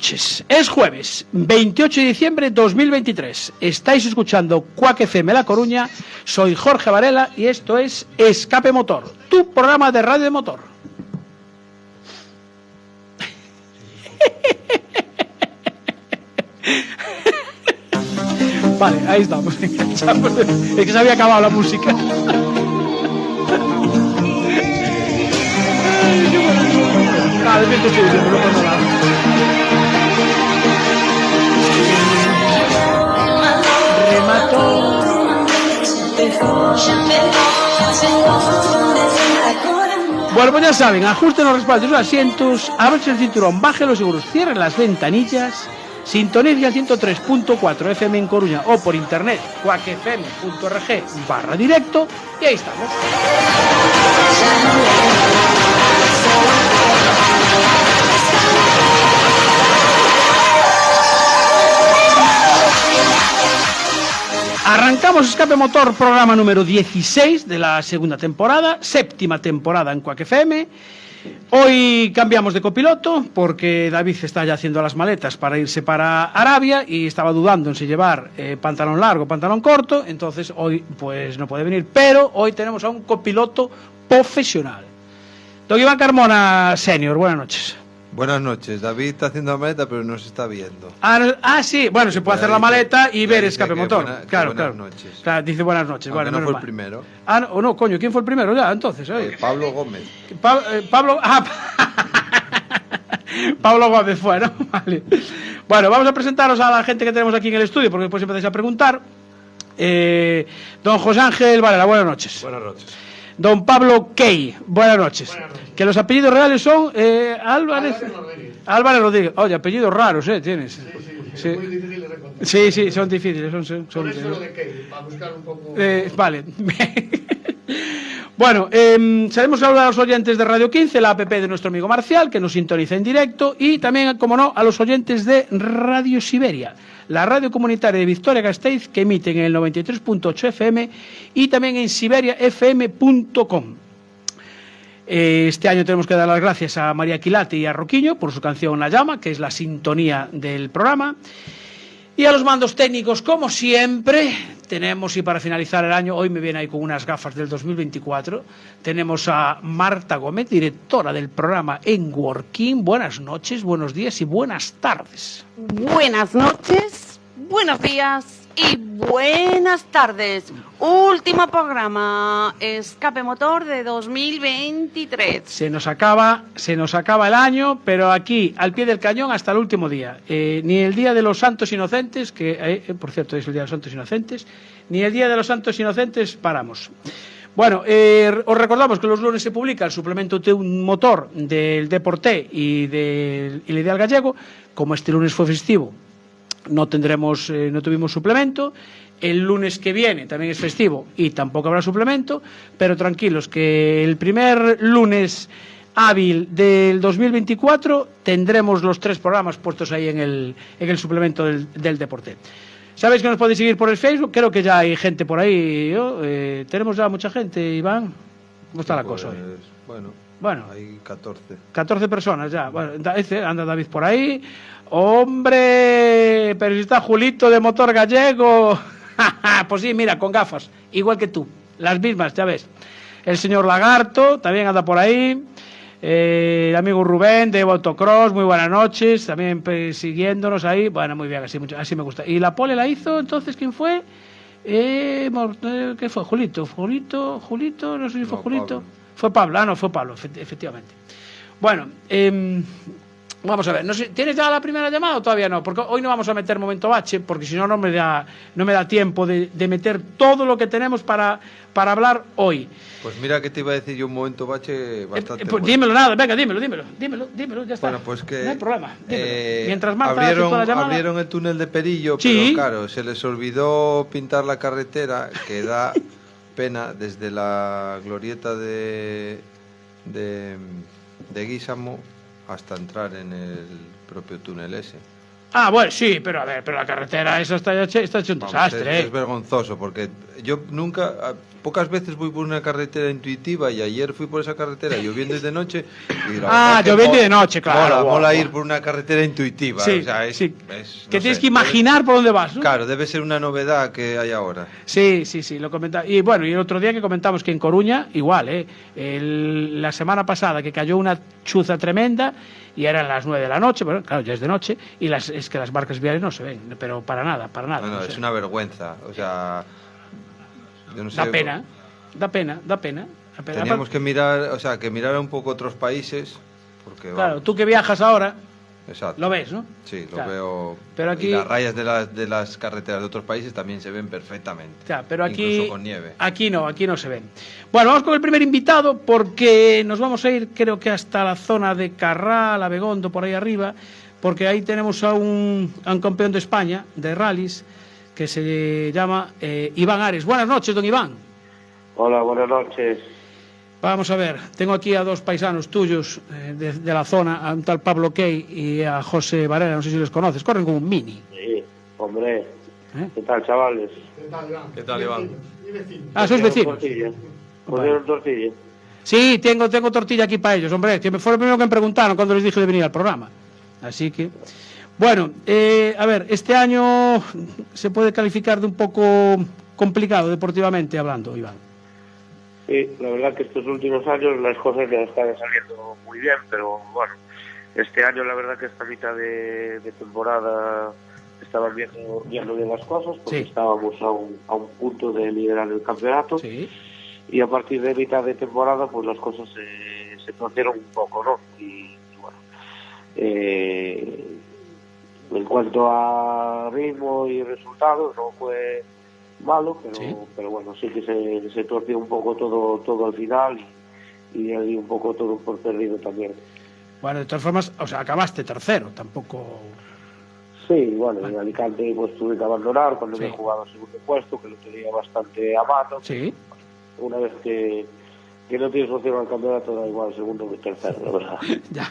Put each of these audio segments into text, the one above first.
noches, es jueves 28 de diciembre de 2023. Estáis escuchando Quack FM La Coruña. Soy Jorge Varela y esto es Escape Motor, tu programa de radio de motor. Vale, ahí estamos. Es que se había acabado la música. Nada, es que estoy diciendo, no pasa nada. Bueno, pues ya saben, ajusten los respaldos de los asientos, abrochen el cinturón, bajen los seguros, cierren las ventanillas, sintonicen al 103.4 FM en Coruña o por internet quackfm.org/directo y ahí estamos. Arrancamos Escape Motor, programa número 16 de la segunda temporada, séptima temporada en Quack FM. Hoy cambiamos de copiloto porque David está ya haciendo las maletas para irse para Arabia y estaba dudando en si llevar pantalón largo o pantalón corto, entonces hoy pues no puede venir, pero hoy tenemos a un copiloto profesional. Don Iván Carmona, senior, buenas noches. Buenas noches, David está haciendo la maleta pero no se está viendo. Sí, bueno, se puede hacer la maleta y ver Escape Motor. Claro. Noches. Claro, dice buenas noches. Aunque no fue el primero. No, coño, ¿quién fue el primero ya? Entonces, Pablo Gómez. Pablo Gómez fue, ¿no? Vale. Bueno, vamos a presentaros a la gente que tenemos aquí en el estudio porque después empezáis a preguntar. Don José Ángel Varela, buenas noches. Buenas noches. Don Pablo Key, buenas noches. Que los apellidos reales son Álvarez Rodríguez. Oye, apellidos raros, tienes. Sí. Muy difíciles de encontrar. Sí, son difíciles. Son por eso lo de Key, para buscar un poco... Vale. Bueno, sabemos saludar a los oyentes de Radio 15, la app de nuestro amigo Marcial, que nos sintoniza en directo, y también, como no, a los oyentes de Radio Siberia, la radio comunitaria de Vitoria-Gasteiz, que emite en el 93.8 FM y también en siberiafm.com. Este año tenemos que dar las gracias a María Quilate y a Roquiño por su canción La Llama, que es la sintonía del programa. Y a los mandos técnicos, como siempre, tenemos, y para finalizar el año, hoy me viene ahí con unas gafas del 2024, tenemos a Marta Gómez, directora del programa En Working. Buenas noches, buenos días y buenas tardes. Buenas noches, buenos días y buenas tardes. Último programa, Escape Motor de 2023. Se nos acaba el año, pero aquí, al pie del cañón, hasta el último día. Ni el Día de los Santos Inocentes, que por cierto es el Día de los Santos Inocentes, ni el Día de los Santos Inocentes paramos. Bueno, os recordamos que los lunes se publica el suplemento de un motor del Deporté y del Ideal Gallego. Como este lunes fue festivo, no tuvimos suplemento. El lunes que viene también es festivo y tampoco habrá suplemento, pero tranquilos que el primer lunes hábil del 2024 tendremos los 3 programas puestos ahí en el suplemento del Deporte. ¿Sabéis que nos podéis seguir por el Facebook? Creo que ya hay gente por ahí. Tenemos ya mucha gente, Iván. ¿Cómo está la cosa hoy? Bueno, hay 14. 14 personas ya. Bueno, anda David por ahí. ¡Hombre! Pero si está Julito de Motor Gallego. Pues sí, mira, con gafas, igual que tú, las mismas, ya ves. El señor Lagarto también anda por ahí. El amigo Rubén de Autocross, muy buenas noches, también siguiéndonos ahí. Bueno, muy bien, así me gusta. Y la pole la hizo, entonces, ¿quién fue? ¿Qué fue? Julito, no sé si fue Julito. Pablo. Fue Pablo, fue Pablo, efectivamente. Bueno, vamos a ver, no sé, ¿tienes ya la primera llamada o todavía no? Porque hoy no vamos a meter momento bache, porque si no, no me da tiempo de meter todo lo que tenemos para hablar hoy. Pues mira que te iba a decir yo un momento bache bastante pues dímelo, nada, venga, dímelo, ya está. Bueno, pues que... No hay problema, dímelo. Mientras más abrieron el túnel de Perillo, sí. Pero claro, se les olvidó pintar la carretera, que da pena desde la glorieta de Guísamo hasta entrar en el propio túnel ese. Bueno, sí, pero a ver, pero la carretera esa está hecho un desastre. Es vergonzoso porque yo nunca, pocas veces voy por una carretera intuitiva y ayer fui por esa carretera lloviendo y de noche. Y lloviendo y de noche, claro. Mola ir por una carretera intuitiva. Sí, o sea, que tienes que imaginar por dónde vas, ¿no? Claro, debe ser una novedad que hay ahora. Sí, lo comentaba. Y bueno, y el otro día que comentamos que en Coruña, igual, la semana pasada que cayó una chuza tremenda y eran las 9 de la noche, bueno, claro, ya es de noche, y es que las marcas viales no se ven, pero para nada. No, es una vergüenza, o sea, yo no sé. Da pena. Teníamos que mirar, que mirar un poco otros países, porque claro, vamos. Tú que viajas ahora, exacto, lo ves, ¿no? Sí, lo claro. veo. Pero aquí, y las rayas de las carreteras de otros países también se ven perfectamente. Claro, pero aquí, incluso con nieve. Aquí no se ven. Bueno, vamos con el primer invitado porque nos vamos a ir, creo que hasta la zona de Carral, Abegondo, por ahí arriba, porque ahí tenemos a un campeón de España de rallies que se llama Iván Ares. Buenas noches, don Iván. Hola, buenas noches. Vamos a ver, tengo aquí a dos paisanos tuyos de la zona, a un tal Pablo Key y a José Varela, no sé si les conoces, corren como un mini. Sí, hombre. ¿Qué tal, chavales? ¿Qué tal, Iván? Sois vecinos. ¿Pusieron tortilla? Sí, tengo tortilla aquí para ellos, hombre, que fue lo primero que me preguntaron cuando les dije de venir al programa. Así que, bueno, a ver, este año se puede calificar de un poco complicado deportivamente hablando, Iván. Sí, la verdad que estos últimos años las cosas ya están saliendo muy bien, pero bueno, este año la verdad que esta mitad de temporada estaban viendo bien las cosas, porque estábamos a un punto de liderar el campeonato, y a partir de mitad de temporada pues las cosas se torcieron un poco, ¿no? Y bueno, en cuanto a ritmo y resultados no fue malo, pero bueno, sí que se torció un poco todo al final y ahí un poco todo por perdido también. Bueno, de todas formas, acabaste tercero, tampoco. Sí, bueno, en Alicante pues tuve que abandonar cuando había jugado segundo puesto, que lo tenía bastante a mano. Sí. Una vez que no tienes opción al campeonato, da igual segundo que tercero, la verdad. Ya.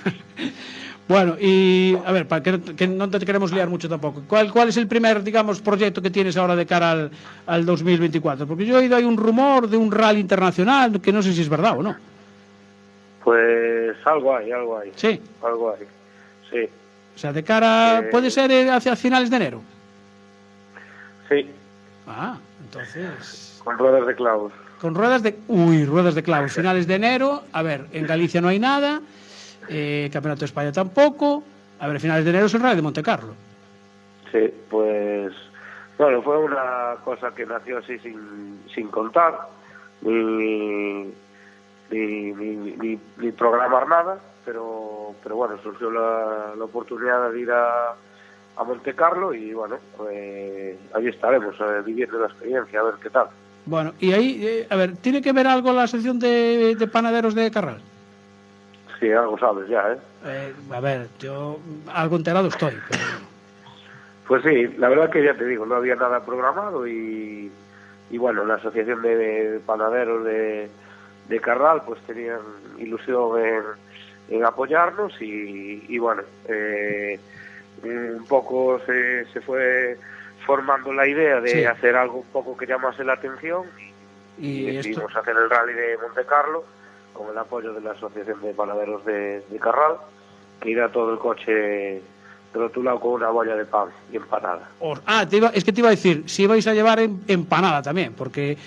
Bueno, y a ver, para que no te queremos liar mucho tampoco, ¿cuál es el primer, digamos, proyecto que tienes ahora de cara al 2024? Porque yo he oído, hay un rumor de un rally internacional, que no sé si es verdad o no. Pues algo hay. Sí. Algo hay, sí. O sea, de cara, ¿puede ser hacia finales de enero? Sí. Entonces. Con ruedas de clavos. Con ruedas de clavos, finales de enero. A ver, en Galicia no hay nada. Campeonato de España tampoco. A ver, finales de enero es el Rally de Montecarlo. Sí, pues bueno, fue una cosa que nació así sin contar ni programar nada, pero bueno, surgió la oportunidad de ir a Montecarlo y bueno, pues ahí estaremos viviendo la experiencia, a ver qué tal. Bueno, y ahí, a ver, ¿tiene que ver algo la sección de panaderos de Carral? Sí, algo sabes ya, a ver, yo algo enterado estoy. Pero... Pues sí, la verdad que ya te digo, no había nada programado y bueno, la asociación de panaderos de Carral pues tenían ilusión en apoyarnos y bueno, un poco se fue formando la idea de hacer algo un poco que llamase la atención y decidimos hacer el Rally de Montecarlo con el apoyo de la Asociación de Panaderos de Carral, que irá todo el coche rotulado con una bolla de pan y empanada. Es que te iba a decir, si vais a llevar empanada también, porque,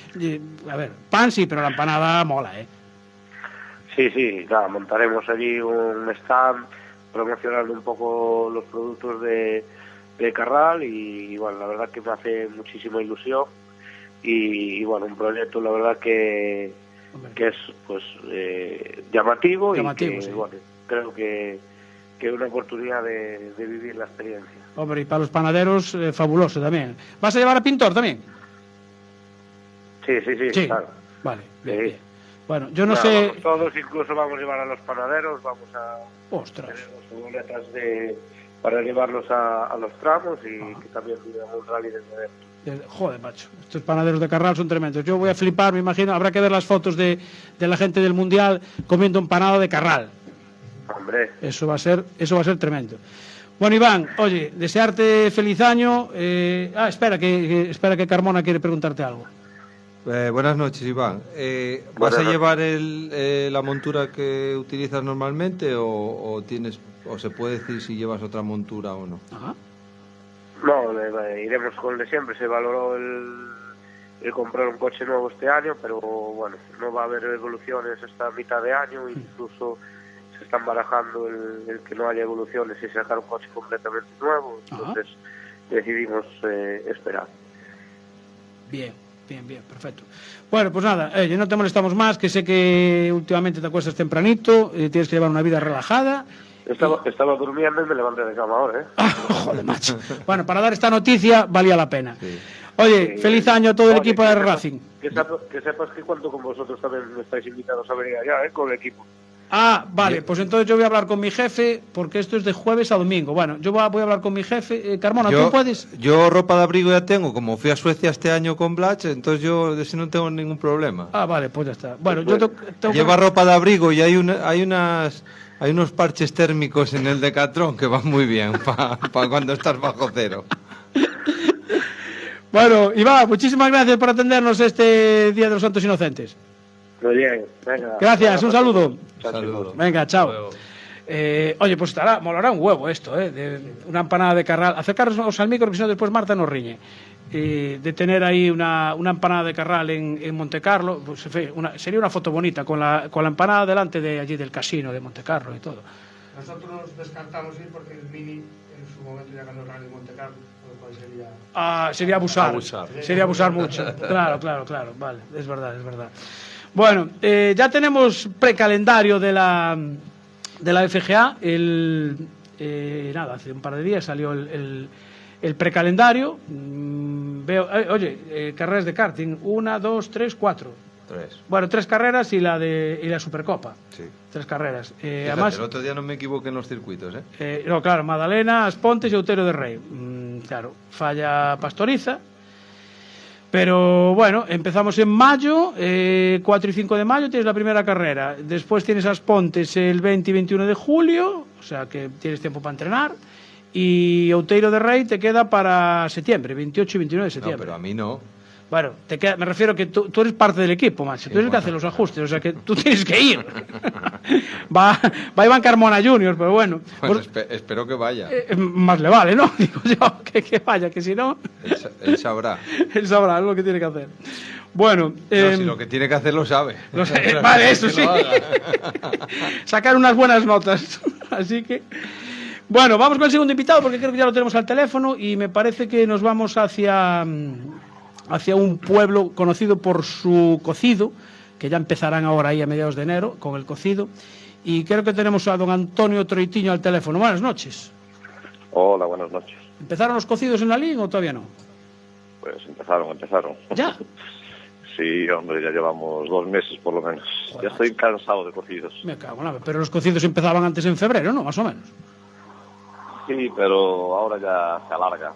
a ver, pan sí, pero la empanada mola, ¿eh? Sí, claro, montaremos allí un stand promocionando un poco los productos de Carral y bueno, la verdad que me hace muchísima ilusión y bueno, un proyecto la verdad que es pues llamativo y que, bueno, creo que es una oportunidad de vivir la experiencia. Hombre, y para los panaderos fabuloso también. ¿Vas a llevar a Pintor también? Sí, claro. Vale, bien. Bueno, yo no sé... Vamos todos, incluso vamos a llevar a los panaderos, vamos a... ¡Ostras! Tenemos furgonetas para llevarlos a los tramos y que también vivan un rally desde dentro. Joder, macho, estos panaderos de Carral son tremendos. Yo voy a flipar, me imagino, habrá que ver las fotos de la gente del Mundial comiendo empanada de Carral. Hombre. Eso va a ser tremendo. Bueno, Iván, oye, desearte feliz año. Espera que Carmona quiere preguntarte algo. Buenas noches, Iván. ¿Vas a llevar la montura que utilizas normalmente o se puede decir si llevas otra montura o no? Ajá. No, iremos con el de siempre. Se valoró el comprar un coche nuevo este año, pero bueno, no va a haber evoluciones hasta mitad de año. Incluso se están barajando el que no haya evoluciones y sacar un coche completamente nuevo. Entonces decidimos esperar. Bien, perfecto. Bueno, pues nada, no te molestamos más, que sé que últimamente te acuestas tempranito, tienes que llevar una vida relajada. Estaba durmiendo y me levanté de cama ahora, Joder, macho. Bueno, para dar esta noticia valía la pena. Sí. Oye, feliz año a todo el equipo de Racing. Que sepas que cuento con vosotros también estáis invitados a venir allá, con el equipo. Ah, vale, pues entonces yo voy a hablar con mi jefe, porque esto es de jueves a domingo. Bueno, yo voy a hablar con mi jefe. Carmona, ¿tú puedes? Yo ropa de abrigo ya tengo, como fui a Suecia este año con Blatch, entonces yo de ese no tengo ningún problema. Ah, vale, pues ya está. Bueno, Lleva ropa de abrigo y hay unos parches térmicos en el Decathlon que van muy bien para cuando estás bajo cero. Bueno, Iván, muchísimas gracias por atendernos este Día de los Santos Inocentes. Muy bien, venga. Gracias, un saludo. Saludos. Venga, chao. Oye, pues molará un huevo esto, de una empanada de Carral. Acercaros al micro, que si no después Marta nos riñe. De tener ahí una empanada de Carral en Montecarlo, pues sería una foto bonita con la empanada delante de allí del casino de Montecarlo y todo. Nosotros nos descartamos ir porque el Mini en su momento ya ganó el Rally Montecarlo, lo cual sería... Sería abusar. Sería abusar mucho. Claro, vale, es verdad. Bueno, ya tenemos precalendario de la FGA. Hace un par de días salió el precalendario. Veo, carreras de karting. 1, 2, 3, 4. 3. Bueno, 3 carreras y la Supercopa. Sí. 3 carreras. Fíjate, Además, el otro día no me equivoqué en los circuitos, no, claro, Madalena, Aspontes y Outeiro de Rei. Claro, falla Pastoriza. Pero bueno, empezamos en mayo, 4 y 5 de mayo tienes la primera carrera. Después tienes Aspontes el 20 y 21 de julio, o sea que tienes tiempo para entrenar. Y Outeiro de Rei te queda para septiembre, 28 y 29 de septiembre. No, pero a mí no. Bueno, me refiero que tú eres parte del equipo, macho. Tú eres el que hace los ajustes, o sea que tú tienes que ir. va Iván Carmona Junior, pero bueno. Pues espero que vaya. Más le vale, ¿no? Digo yo, que vaya, que si no... Él sabrá. Él sabrá lo que tiene que hacer. Bueno... si lo que tiene que hacer lo sabe. Vale, eso sí. Sacar unas buenas notas. Así que... Bueno, vamos con el segundo invitado porque creo que ya lo tenemos al teléfono y me parece que nos vamos hacia un pueblo conocido por su cocido, que ya empezarán ahora ahí a mediados de enero con el cocido, y creo que tenemos a don Antonio Troitiño al teléfono. Buenas noches. Hola, buenas noches. ¿Empezaron los cocidos en la liga o todavía no? Pues empezaron. ¿Ya? Sí, hombre, ya llevamos 2 meses por lo menos. Joder, ya estoy cansado de cocidos. Me cago en la... Pero los cocidos empezaban antes en febrero, ¿no? Más o menos. Sí, pero ahora ya se alarga.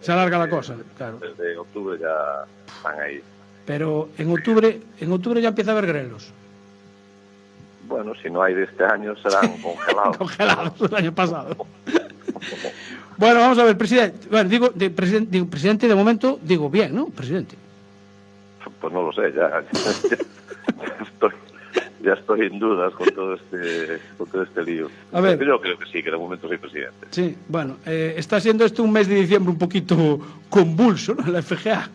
Se alarga la cosa, claro. Desde octubre ya están ahí. Pero en octubre ya empieza a haber grelos. Bueno, si no hay de este año serán congelados. Congelados del año pasado. Bueno, vamos a ver, presidente. Bueno, digo presidente de momento, digo bien, ¿no? Presidente. Pues no lo sé, ya estoy en dudas con todo este lío. A ver, yo creo que sí, que de momento soy presidente. Sí, bueno, está siendo esto un mes de diciembre un poquito convulso, ¿no? La FGA.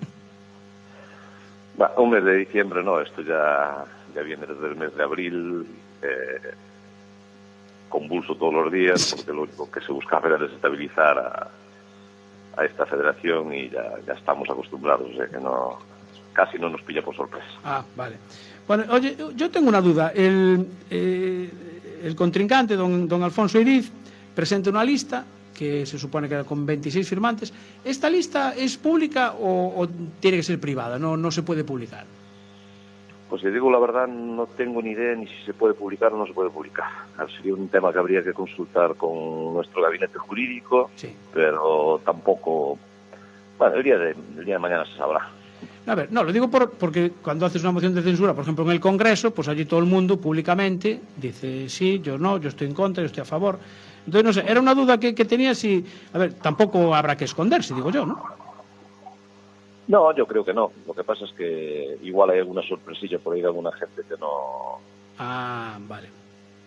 Un mes de diciembre no, esto ya viene desde el mes de abril, convulso todos los días, porque lo único que se busca hacer es desestabilizar a esta federación y ya estamos acostumbrados, o sea que casi no nos pilla por sorpresa. Ah, vale. Bueno, oye, yo tengo una duda. El contrincante, don Alfonso Iriz, presenta una lista que se supone que era con 26 firmantes. ¿Esta lista es pública o tiene que ser privada? No se puede publicar. Pues si digo la verdad, no tengo ni idea ni si se puede publicar o no se puede publicar. Sería un tema que habría que consultar con nuestro gabinete jurídico, sí. Pero tampoco... Bueno, el día de mañana se sabrá. A ver, no, lo digo porque cuando haces una moción de censura, por ejemplo, en el Congreso, pues allí todo el mundo públicamente dice sí, yo no, yo estoy en contra, yo estoy a favor. Entonces, no sé, era una duda que tenía si... A ver, tampoco habrá que esconderse, digo yo, ¿no? No, yo creo que no. Lo que pasa es que igual hay alguna sorpresilla por ahí de alguna gente que no... Ah, vale.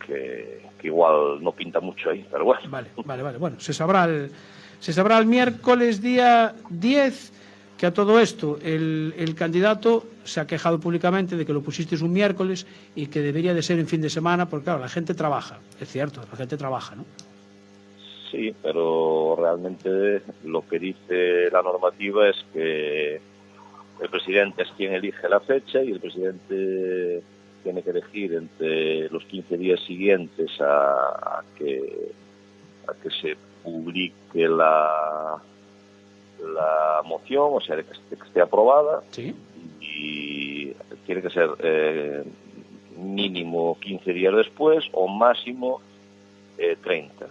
Que igual no pinta mucho ahí, pero bueno. Vale. Bueno, se sabrá el miércoles día 10, que a todo esto el candidato se ha quejado públicamente de que lo pusisteis un miércoles y que debería de ser en fin de semana, porque claro, la gente trabaja, es cierto, la gente trabaja, ¿no? Sí, pero realmente lo que dice la normativa es que el presidente es quien elige la fecha y el presidente tiene que elegir entre los 15 días siguientes a que se publique la moción, o sea, que esté aprobada. Sí. Y tiene que ser mínimo 15 días después o máximo 30.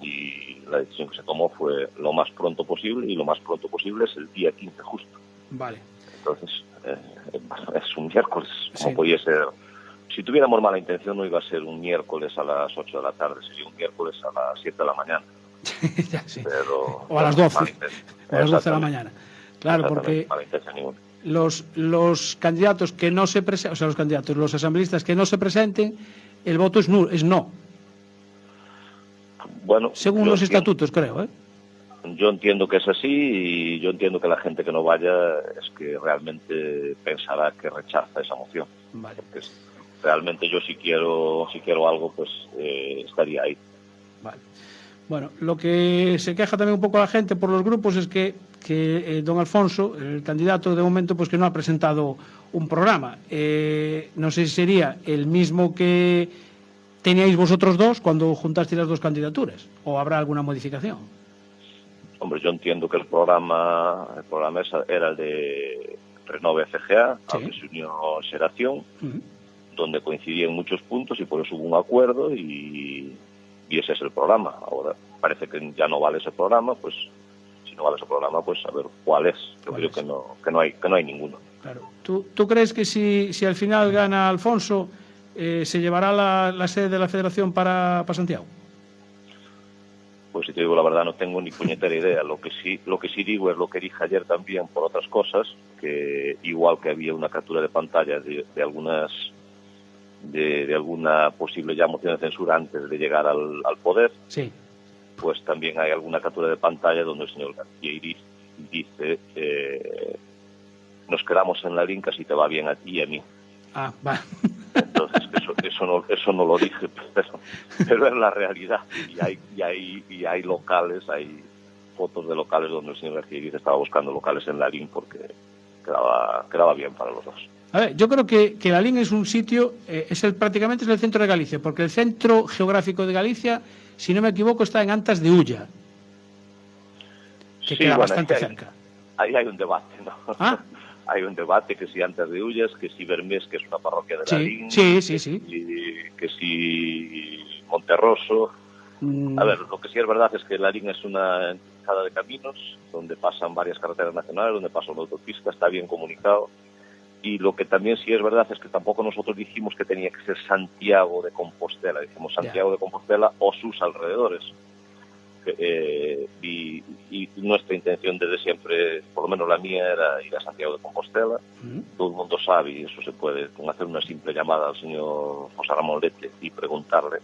Y la decisión que se tomó fue lo más pronto posible, y lo más pronto posible es el día 15 justo. Vale. Entonces, es un miércoles, como sí. Podía ser. Si tuviéramos mala intención, no iba a ser un miércoles a las 8 de la tarde, sería un miércoles a las 7 de la mañana. Ya, sí. Pero, o a las 12. O a las 12 de la mañana. Claro, porque los candidatos que no se presenten, o sea, los asambleístas que no se presenten, el voto es no. Bueno, según los estatutos, creo, ¿eh? Yo entiendo que es así, y yo entiendo que la gente que no vaya es que realmente pensará que rechaza esa moción. Vale. Porque realmente yo si quiero algo, pues estaría ahí. Vale. Bueno, lo que se queja también un poco la gente por los grupos es que don Alfonso, el candidato, de momento, pues que no ha presentado un programa. No sé si sería el mismo que teníais vosotros dos cuando juntasteis las dos candidaturas, o habrá alguna modificación. Hombre, yo entiendo que el programa era el de Renove CGA, sí, al que se unió Xeración, donde coincidían muchos puntos y por eso hubo un acuerdo y ese es el programa. Ahora parece que ya no vale ese programa, pues si no vale ese programa, pues a ver cuál es. Yo creo que no hay ninguno. Claro. ¿Tú crees que si al final gana Alfonso, se llevará la sede de la Federación para Santiago? Pues si te digo la verdad, no tengo ni puñetera idea. Lo que sí digo es lo que dije ayer también por otras cosas, que igual que había una captura de pantalla de alguna posible ya moción de censura antes de llegar al poder, sí, pues también hay alguna captura de pantalla donde el señor García Iriz dice nos quedamos en la LIN si te va bien a ti y a mí. Ah, va. Entonces eso no lo dije, pero es la realidad. Y hay locales, hay fotos de locales donde el señor García Iriz estaba buscando locales en la LIN porque quedaba bien para los dos. A ver, yo creo que la LIN es un sitio, prácticamente es el centro de Galicia, porque el centro geográfico de Galicia, si no me equivoco, está en Antas de Ulla, que queda bastante cerca. Ahí hay un debate, ¿no? ¿Ah? Hay un debate que si Antas de Ullas, que si Bermés, que es una parroquia de la LIN, que si Monterroso. A ver, lo que sí es verdad es que la LIN es una encrucijada de caminos donde pasan varias carreteras nacionales, donde pasa una autopista, está bien comunicado. Y lo que también sí es verdad es que tampoco nosotros dijimos que tenía que ser Santiago de Compostela, dijimos Santiago de Compostela o sus alrededores. Y nuestra intención desde siempre, por lo menos la mía, era ir a Santiago de Compostela. Todo el mundo sabe, y eso se puede con hacer una simple llamada al señor José Ramón Lete y preguntarle.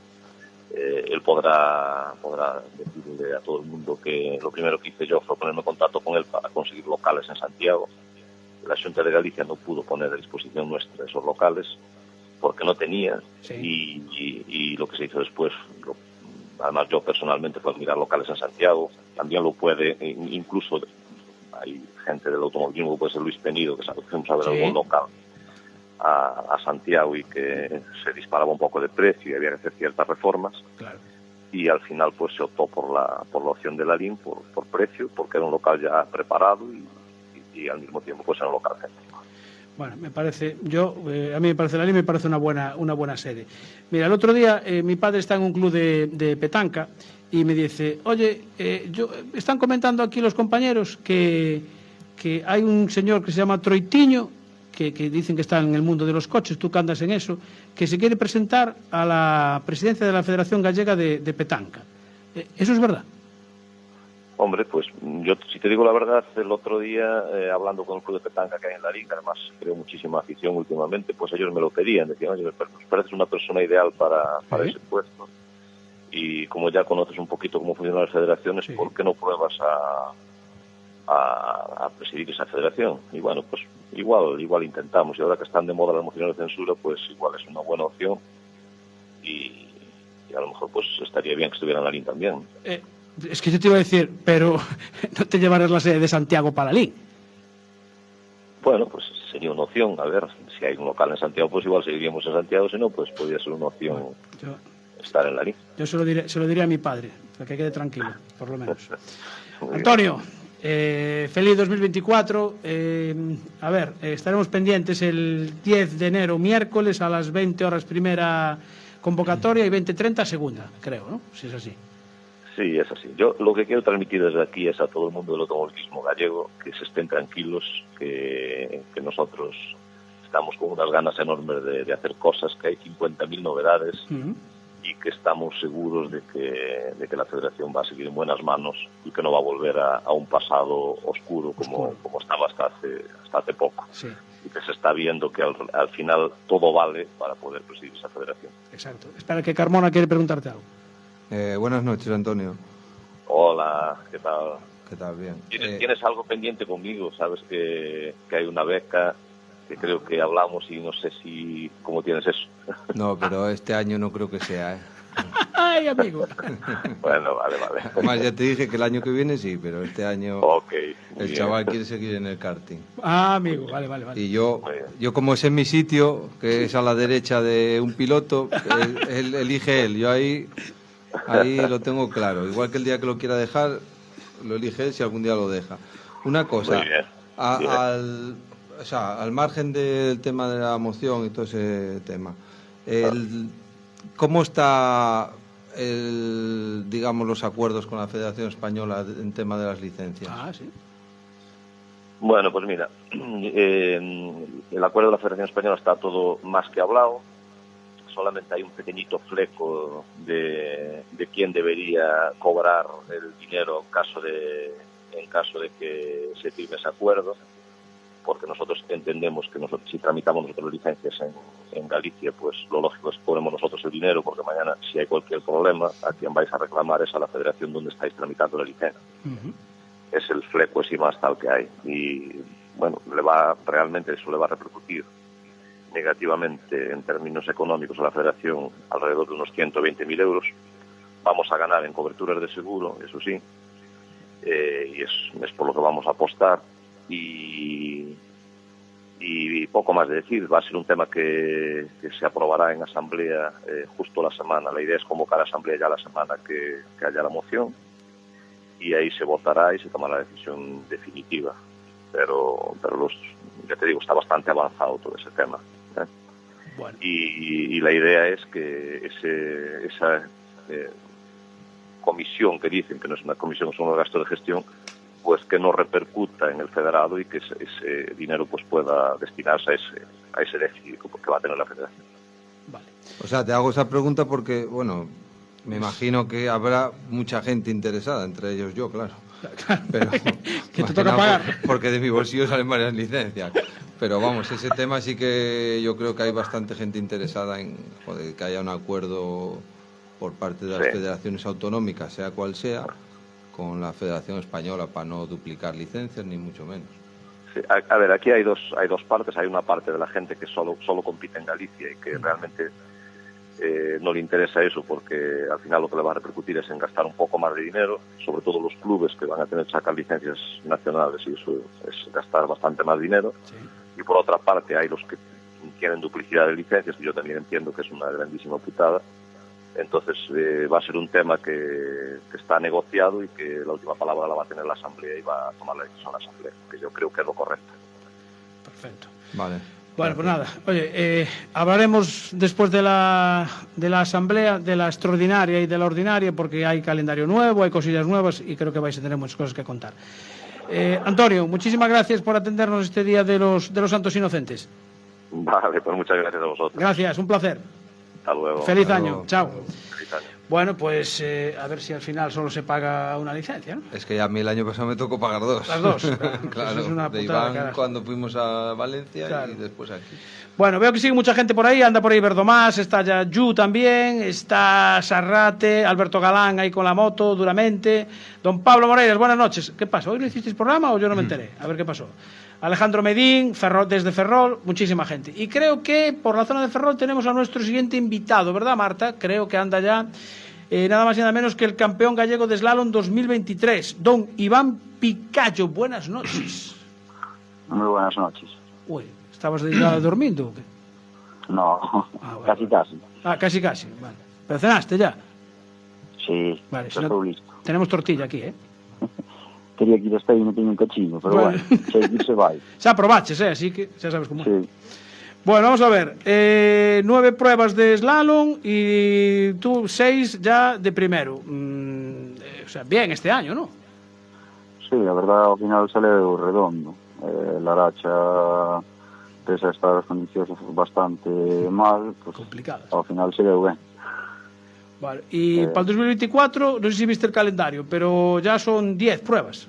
Él podrá decirle a todo el mundo que lo primero que hice yo fue ponerme en contacto con él para conseguir locales en Santiago. La Xunta de Galicia no pudo poner a disposición nuestra esos locales porque no tenía, y lo que se hizo después, además yo personalmente puedo mirar locales en Santiago, también lo puede, incluso hay gente del automovilismo, puede ser Luis Penido, que fuimos a ver algún local a Santiago y que se disparaba un poco de precio y había que hacer ciertas reformas. Claro. Y al final pues se optó por la opción de la LIN por precio, porque era un local ya preparado y al mismo tiempo pues era un local céntrico. Bueno, a mí me parece la LIN, me parece una buena sede. Mira, el otro día mi padre está en un club de petanca y me dice, oye, están comentando aquí los compañeros que hay un señor que se llama Troitiño, que dicen que está en el mundo de los coches, tú que andas en eso, que se quiere presentar a la presidencia de la Federación Gallega de Petanca. ¿Eso es verdad? Hombre, pues yo, si te digo la verdad, el otro día, hablando con el club de petanca que hay en Larín, que además creo muchísima afición últimamente, pues ellos me lo pedían, decían, oye, nos pareces una persona ideal para ese puesto, y como ya conoces un poquito cómo funcionan las federaciones, ¿por qué no pruebas a presidir esa federación? Y bueno, pues igual intentamos, y ahora que están de moda las mociones de censura, pues igual es una buena opción, y a lo mejor pues estaría bien que estuviera en Larín también. Es que yo te iba a decir, pero no te llevarás la sede de Santiago para Larín. Bueno, pues sería una opción. A ver, si hay un local en Santiago, pues igual seguiríamos en Santiago. Si no, pues podría ser una opción estar en Larín. Yo se lo diré a mi padre, para que quede tranquilo, por lo menos. Antonio, feliz 2024. A ver, estaremos pendientes el 10 de enero, miércoles, a las 20 horas primera convocatoria y 20:30 segunda, creo, ¿no? Si es así. Sí, es así. Yo lo que quiero transmitir desde aquí es a todo el mundo del automovilismo gallego que se estén tranquilos, que nosotros estamos con unas ganas enormes de hacer cosas, que hay 50.000 novedades y que estamos seguros de que la federación va a seguir en buenas manos y que no va a volver a un pasado oscuro como estaba hasta hace poco. Sí. Y que se está viendo que al final todo vale para poder presidir esa federación. Exacto. Espera, que Carmona quiere preguntarte algo. Buenas noches, Antonio. Hola, ¿qué tal? ¿Qué tal? Bien. ¿Tienes algo pendiente conmigo? Sabes que hay una beca, que creo que hablamos y no sé si... ¿Cómo tienes eso? No, pero este año no creo que sea, ¿eh? ¡Ay, amigo! Bueno, vale. Además, ya te dije que el año que viene sí, pero este año el chaval quiere seguir en el karting. Ah, amigo, vale. Y yo como es en mi sitio, que es a la derecha de un piloto, él elige él. Yo ahí lo tengo claro. Igual que el día que lo quiera dejar, lo elige él si algún día lo deja. Una cosa, al margen del tema de la moción y todo ese tema, ¿cómo está digamos los acuerdos con la Federación Española en tema de las licencias? Ah, sí. Bueno, pues mira, el acuerdo de la Federación Española está todo más que hablado. Solamente hay un pequeñito fleco de quién debería cobrar el dinero en caso de que se firme ese acuerdo, porque nosotros entendemos que si tramitamos nosotros licencias en Galicia, pues lo lógico es que cobremos nosotros el dinero, porque mañana si hay cualquier problema, a quien vais a reclamar es a la federación donde estáis tramitando la licencia. Es el fleco ese más tal que hay, y bueno, realmente eso le va a repercutir negativamente en términos económicos a la federación alrededor de unos 120.000 euros. Vamos a ganar en coberturas de seguro, eso sí, y es por lo que vamos a apostar, y poco más de decir. Va a ser un tema que se aprobará en asamblea justo la semana. La idea es convocar a asamblea ya la semana que haya la moción, y ahí se votará y se tomará la decisión definitiva, pero ya te digo, está bastante avanzado todo ese tema. Bueno. Y la idea es que esa comisión que dicen que no es una comisión, son unos gastos de gestión, pues que no repercuta en el federado y que ese dinero pues pueda destinarse a ese déficit que va a tener la federación. Vale. O sea, te hago esa pregunta porque, bueno, me imagino que habrá mucha gente interesada, entre ellos yo, claro. Pero, que te toca pagar. Porque de mi bolsillo salen varias licencias. Pero vamos, ese tema sí que yo creo que hay bastante gente interesada en que haya un acuerdo por parte de las federaciones autonómicas, sea cual sea, con la Federación Española, para no duplicar licencias, ni mucho menos. Sí, a ver, aquí hay dos partes. Hay una parte de la gente que solo compite en Galicia y que realmente no le interesa eso, porque al final lo que le va a repercutir es en gastar un poco más de dinero, sobre todo los clubes que van a tener que sacar licencias nacionales, y eso es gastar bastante más dinero. Sí. Y por otra parte hay los que tienen duplicidad de licencias, que yo también entiendo que es una grandísima putada. Entonces va a ser un tema que está negociado y que la última palabra la va a tener la Asamblea y va a tomar la decisión la Asamblea, que yo creo que es lo correcto. Perfecto. Vale. Bueno, pues nada. Oye, hablaremos después de la Asamblea, de la extraordinaria y de la ordinaria, porque hay calendario nuevo, hay cosillas nuevas y creo que vais a tener muchas cosas que contar. Antonio, muchísimas gracias por atendernos este día de los Santos Inocentes. Vale, pues muchas gracias a vosotros. Gracias, un placer. Hasta luego. Feliz año. Chao. Feliz año. Bueno, pues a ver si al final solo se paga una licencia, ¿no? Es que ya a mí el año pasado me tocó pagar 2. Las 2. Claro, es una de putada, Iván cuando fuimos a Valencia claro. y después aquí. Bueno, veo que sigue mucha gente por ahí, anda por ahí Verdomás, está ya Yu también, está Sarrate, Alberto Galán ahí con la moto, duramente. Don Pablo Moreiras, buenas noches. ¿Qué pasa? ¿Hoy no hicisteis programa o yo no me enteré? A ver qué pasó. Alejandro Medín, desde Ferrol, muchísima gente. Y creo que por la zona de Ferrol tenemos a nuestro siguiente invitado, ¿verdad, Marta? Creo que anda ya nada más y nada menos que el campeón gallego de slalom 2023, don Iván Picallo. Buenas noches. Muy buenas noches. Uy, ¿estabas ya durmiendo o qué? No, bueno. casi. Ah, casi, vale. ¿Pero cenaste ya? Sí, vale, si no, listo. Tenemos tortilla aquí, ¿eh? Quería que ir hasta aí, non teño un cachino, pero bueno, se vai. Xa probaches, así que xa sabes como sí. Bueno, vamos a ver, 9 pruebas de slalom y tú 6 ya de primero. O sea, bien este año, ¿no? Sí, la verdad, ao final saleu redondo. La racha, pese a estar as condicións bastante mal, pues, complicadas. Ao final se deu ben. Vale, y para el 2024, no sé si viste el calendario, pero ya son 10 pruebas.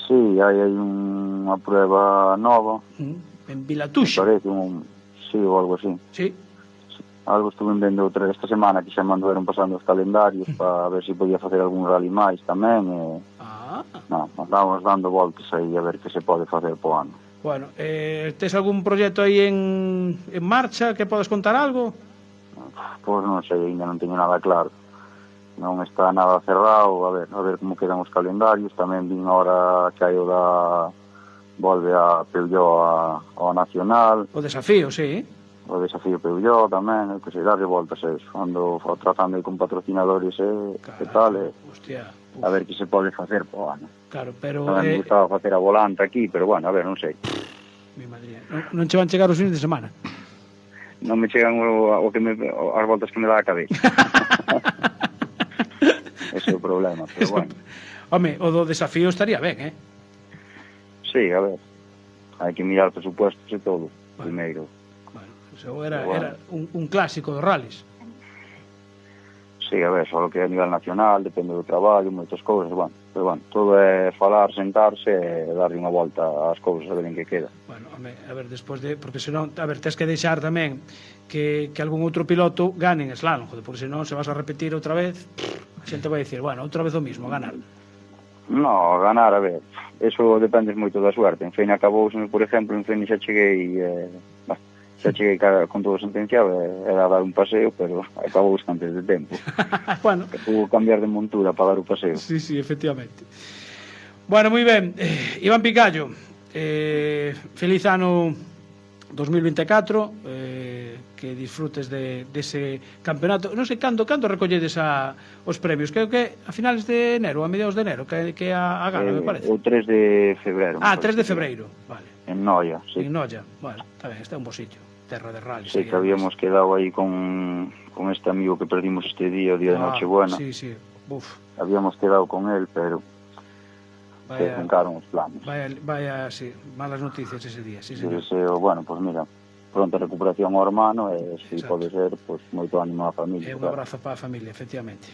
Sí, hai unha prueba nova. En Vilatuxa. Parece sí, ou algo así. Sí. Algo estuve vendo outra esta semana que xa mandaron pasando os calendarios para ver se podía facer algún rally máis tamén. No, andábamos dando voltas aí a ver que se pode facer po ano. Bueno, tes algún proxecto aí en marcha que podes contar algo? Pois non sei, ainda non teño nada claro. Non está nada cerrado, a ver como quedan os calendarios. Tamén vin ahora que hai o da volve a Peugeot ao Nacional. O desafío, sí. O desafío Peugeot tamén, que se darlle voltas a eso. Ando tratando aí con patrocinadores e tal, hostia, a ver que se pode facer po ano. Claro, pero tamén me gustaba facer a volante aquí, pero bueno, a ver, non sei. Mi madre, non che van chegar os fines de semana. Non me chegan as voltas que me dá a cabeza. Ese é o problema, pero bueno. Home, o do desafío estaría ben, eh? Sí, a ver. Hai que mirar presupuestos e todo, primeiro. Bueno, eso era un clásico dos rallies. Sí, a ver, só que a nivel nacional, depende do traballo, moitas cousas, bueno. Pero bueno, todo é falar, sentarse e darlle unha volta ás cousas a ver en que queda. Bueno, a ver, despois de... Porque senón, a ver, tens que deixar tamén que algún outro piloto gane en slalom, joder, porque senón se vas a repetir outra vez, a xente vai dicir, bueno, outra vez o mismo, ganar. No, ganar, a ver, eso depende moito da suerte. En Fene acabou, por exemplo, en Fene xa cheguei con todo sentenciado, era dar un paseo, pero acabou antes de tempo. Bueno, que pudo cambiar de montura para dar o paseo. Sí, efectivamente. Bueno, moi ben, Iván Picallo, feliz ano 2024, que disfrutes dese campeonato. Non sei cando recolledes os premios, creo que a finales de enero, a mediados de enero, que a gala, me parece. O 3 de febreiro. 3 de febreiro, vale. En Noia, sí. En Noia, bueno, está ben, está un bo sitio, terra de rally. Sí, que habíamos quedado aí con este amigo que perdimos este día, o día de Nochebuena. Sí, uf. Habíamos quedado con él, pero se juntaron os planos. Vaya, sí, malas noticias ese día, sí, señor. Bueno, pues mira, pronta recuperación ao hermano e se pode ser, pues moito ánimo á familia. Un abrazo para a familia, efectivamente.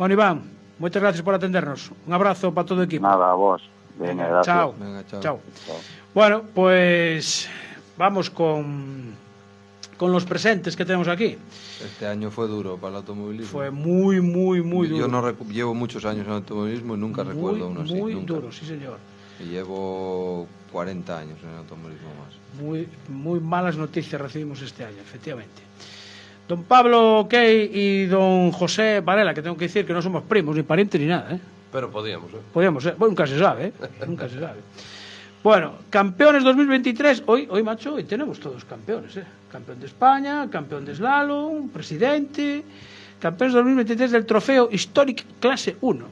Bueno, Iván, moitas gracias por atendernos. Un abrazo para todo o equipo. Nada, a vos. Venga, chao. Chao. Bueno, pues vamos con los presentes que tenemos aquí. Este año fue duro para el automovilismo. Fue muy duro. Yo no llevo muchos años en el automovilismo y nunca recuerdo uno así. Muy duro, sí señor. Y llevo 40 años en el automovilismo más. Muy malas noticias recibimos este año, efectivamente. Don Pablo Key y don José Varela, que tengo que decir que no somos primos, ni parientes ni nada, ¿eh? Pero podíamos, ¿eh? Podíamos, ¿eh? Bueno, nunca se sabe, ¿eh? Nunca se sabe. Bueno, campeones 2023. Hoy, macho, hoy tenemos todos campeones, ¿eh? Campeón de España, campeón de slalom, presidente. Campeones 2023 del trofeo Historic Clase 1.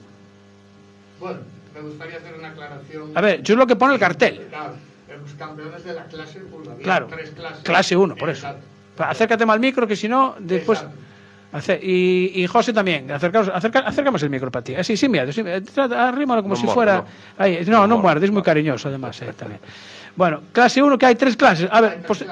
Bueno, me gustaría hacer una aclaración. A ver, yo es lo que pone el cartel. Claro, los campeones de la clase 1. Claro, 3 clases. Clase 1, por eso. Acércate más al micro, que si no, después... Y José también, acercamos el micro para ti. Así, sin miedo, arrímalo como no si fuera... No. Ahí, no muerde, es muy cariñoso además, también. Bueno, clase 1, que hay 3 clases. A ver, pues...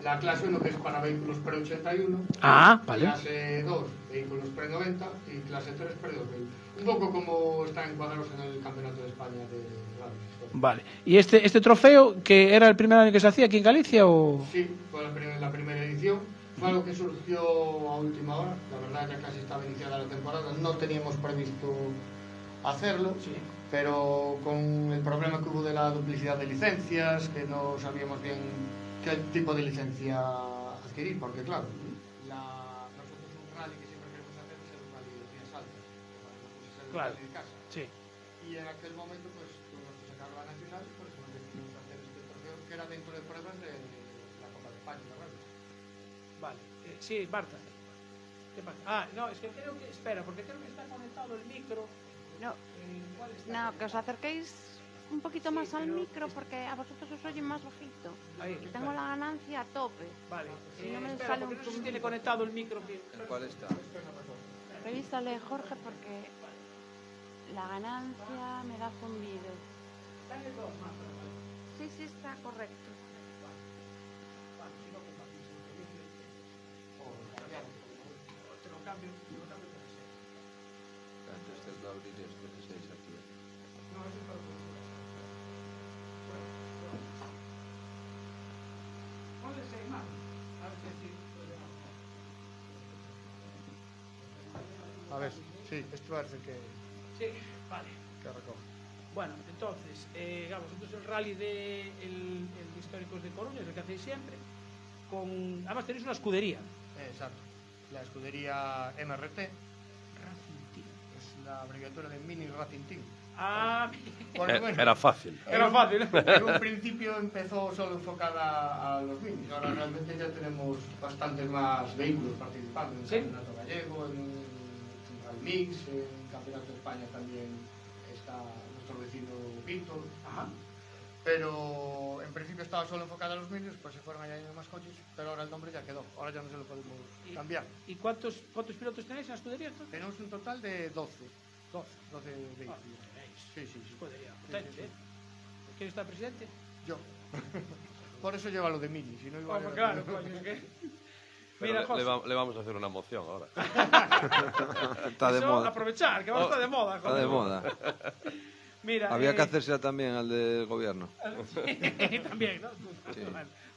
La clase 1 que es para vehículos pre-81. Ah, vale. Clase 2, vehículos pre-90 y clase 3, pre-2000. Un poco como están encuadrados en el Campeonato de España de rallies. Vale. ¿Y este trofeo, que era el primer año que se hacía aquí en Galicia o...? Sí, fue la primera edición. Fue algo que surgió a última hora. La verdad ya casi estaba iniciada la temporada. No teníamos previsto hacerlo, sí, pero con el problema que hubo de la duplicidad de licencias, que no sabíamos bien qué tipo de licencia adquirir, porque claro, nosotros un rally que siempre queremos hacer es el rally de días altas, el claro, rally de casa. Sí. Y en aquel momento pues tuvimos que sacar la nacional, pues nos decidimos hacer este trofeo que era dentro de pruebas de la Copa de España, ¿verdad? Vale, sí, Marta. ¿Qué pasa? Ah, no, es que creo que, espera, porque creo que está conectado el micro. No, que os acerquéis un poquito más al micro porque a vosotros os oyen más bajito. Ahí, y tengo la ganancia a tope. Vale, Si no me espera, sale porque un no sé si tiene conectado el micro. ¿En cuál está? Revísale, Jorge, porque la ganancia me da zumbido. Sí, sí, está correcto. Te lo cambio. Antes de abrir esto que se desactiva. No, eso es para ponle 6 más. A ver si así. A ver, sí, esto parece que Sí, vale. recoge. Bueno, entonces, vosotros el rally de históricos de Coruña, es el que hacéis siempre, además tenéis una escudería. Exacto. La escudería MRT Racing Team. es la abreviatura de Mini Racing Team. Ah, Bueno, Era fácil. era fácil. En un principio empezó solo enfocada a los minis. Ahora realmente ya tenemos bastantes más vehículos participando en el ¿Sí? Campeonato Gallego, en Rally Mix, en el Campeonato de España también está nuestro vecino Víctor. Ajá. Pero en principio estaba solo enfocada a los minis, pues se fueron añadiendo más coches, pero ahora el nombre ya quedó. Ahora ya no se lo podemos cambiar. ¿Y cuántos pilotos tenéis en la escudería? Entonces? Tenemos un total de 12 vehículos. Sí. Escudería, Sí, potente, sí. ¿eh? ¿Quién está presidente? Yo. Por eso lleva lo de mini, si no iba Hombre, claro, coño, es que... Pero Mira, José, le vamos a hacer una moción ahora. Está de eso, moda. aprovechar, que ahora está de moda. Está de moda. Mira, Había que hacerse también al del gobierno. Sí, también, ¿no? Sí.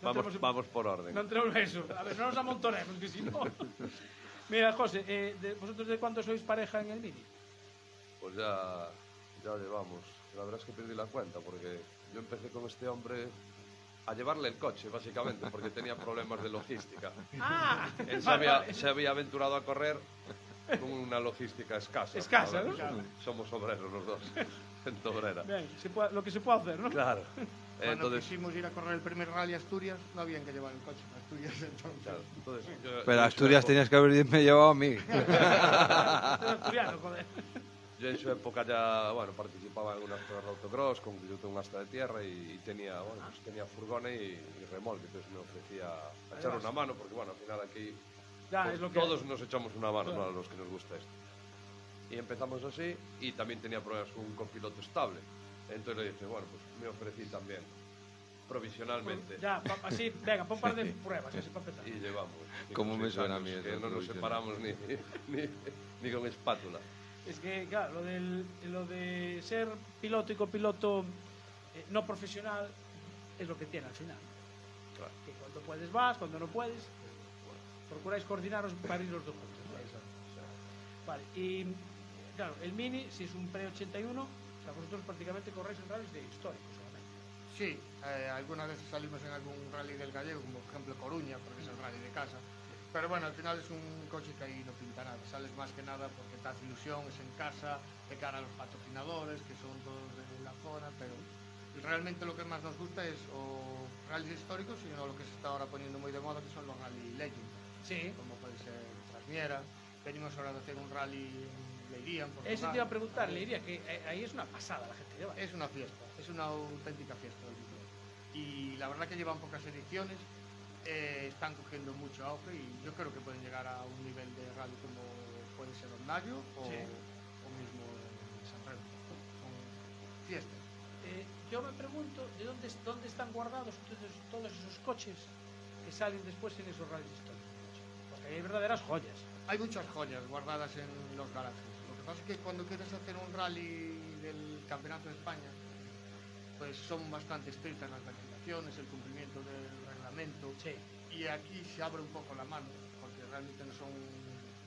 Bueno, Vamos por orden. no entremos en eso. A ver, no nos amontonemos, que si no... Mira, José, ¿vosotros de cuánto sois pareja en el Mini? Pues ya llevamos. La verdad es que perdí la cuenta porque yo empecé con este hombre a llevarle el coche, básicamente, porque tenía problemas de logística. Ah, Él se había aventurado a correr con una logística escasa. Escasa, ¿no? Claro. Somos obreros los dos, en Obrera. bien, lo que se puede hacer, ¿no? Claro. Cuando Entonces, quisimos ir a correr el primer rally a Asturias, no habían que llevar el coche a Asturias, entonces. claro, Pero Asturias tenías que haberme llevado a mí. Soy asturiano, joder. Yo en su época ya, participaba en unas pruebas de autocross, yo tengo un asta de tierra y tenía, tenía furgones y remolque, entonces me ofrecía a echar una mano, porque al final aquí Ya, es lo que todos nos echamos una mano, ¿no? A los que nos gusta esto. Y empezamos así, y también tenía problemas con un copiloto estable. Entonces le dije, pues me ofrecí también, provisionalmente. Ya, así, venga, pon un par de pruebas, así para empezar. Y llevamos. ¿Cómo me 6 suena a años, mí eso, que no nos separamos ni con espátula. Es que, claro, lo de ser piloto y copiloto no profesional es lo que tiene al final. Claro. Que cuando puedes vas, cuando no puedes, procuráis coordinaros para ir los dos juntos, ¿no? Vale, y claro, el Mini, si es un pre-81, o sea, vosotros prácticamente corréis en rallies de históricos solamente. Sí, algunas veces salimos en algún rally del Gallego, como por ejemplo Coruña, porque es el rally de casa. Pero bueno, al final es un coche que ahí no pinta nada. Sales más que nada porque te hace ilusión, es en casa, de cara a los patrocinadores, que son todos de la zona, pero realmente lo que más nos gusta es o rallies históricos, sino lo que se está ahora poniendo muy de moda, que son los rally legend. Sí. Como puede ser Trasmiera. Venimos ahora de hacer un rally en Leiría, en Portugal. Ese te iba a preguntar, le diría que ahí es una pasada la gente que va. Es una fiesta, es una auténtica fiesta. Y la verdad que llevan pocas ediciones, están cogiendo mucho auge y yo creo que pueden llegar a un nivel de rally como puede ser Ondayo o mismo San Remo, con fiestas. Yo me pregunto de dónde están guardados todos esos coches que que salen después en esos rallies históricos? Porque hay verdaderas joyas. Hay muchas joyas guardadas en los garajes. Lo que pasa es que cuando quieres hacer un rally del Campeonato de España, pues son bastante estrictas las legislaciones, el cumplimiento del reglamento. Sí. Y aquí se abre un poco la mano, porque realmente no son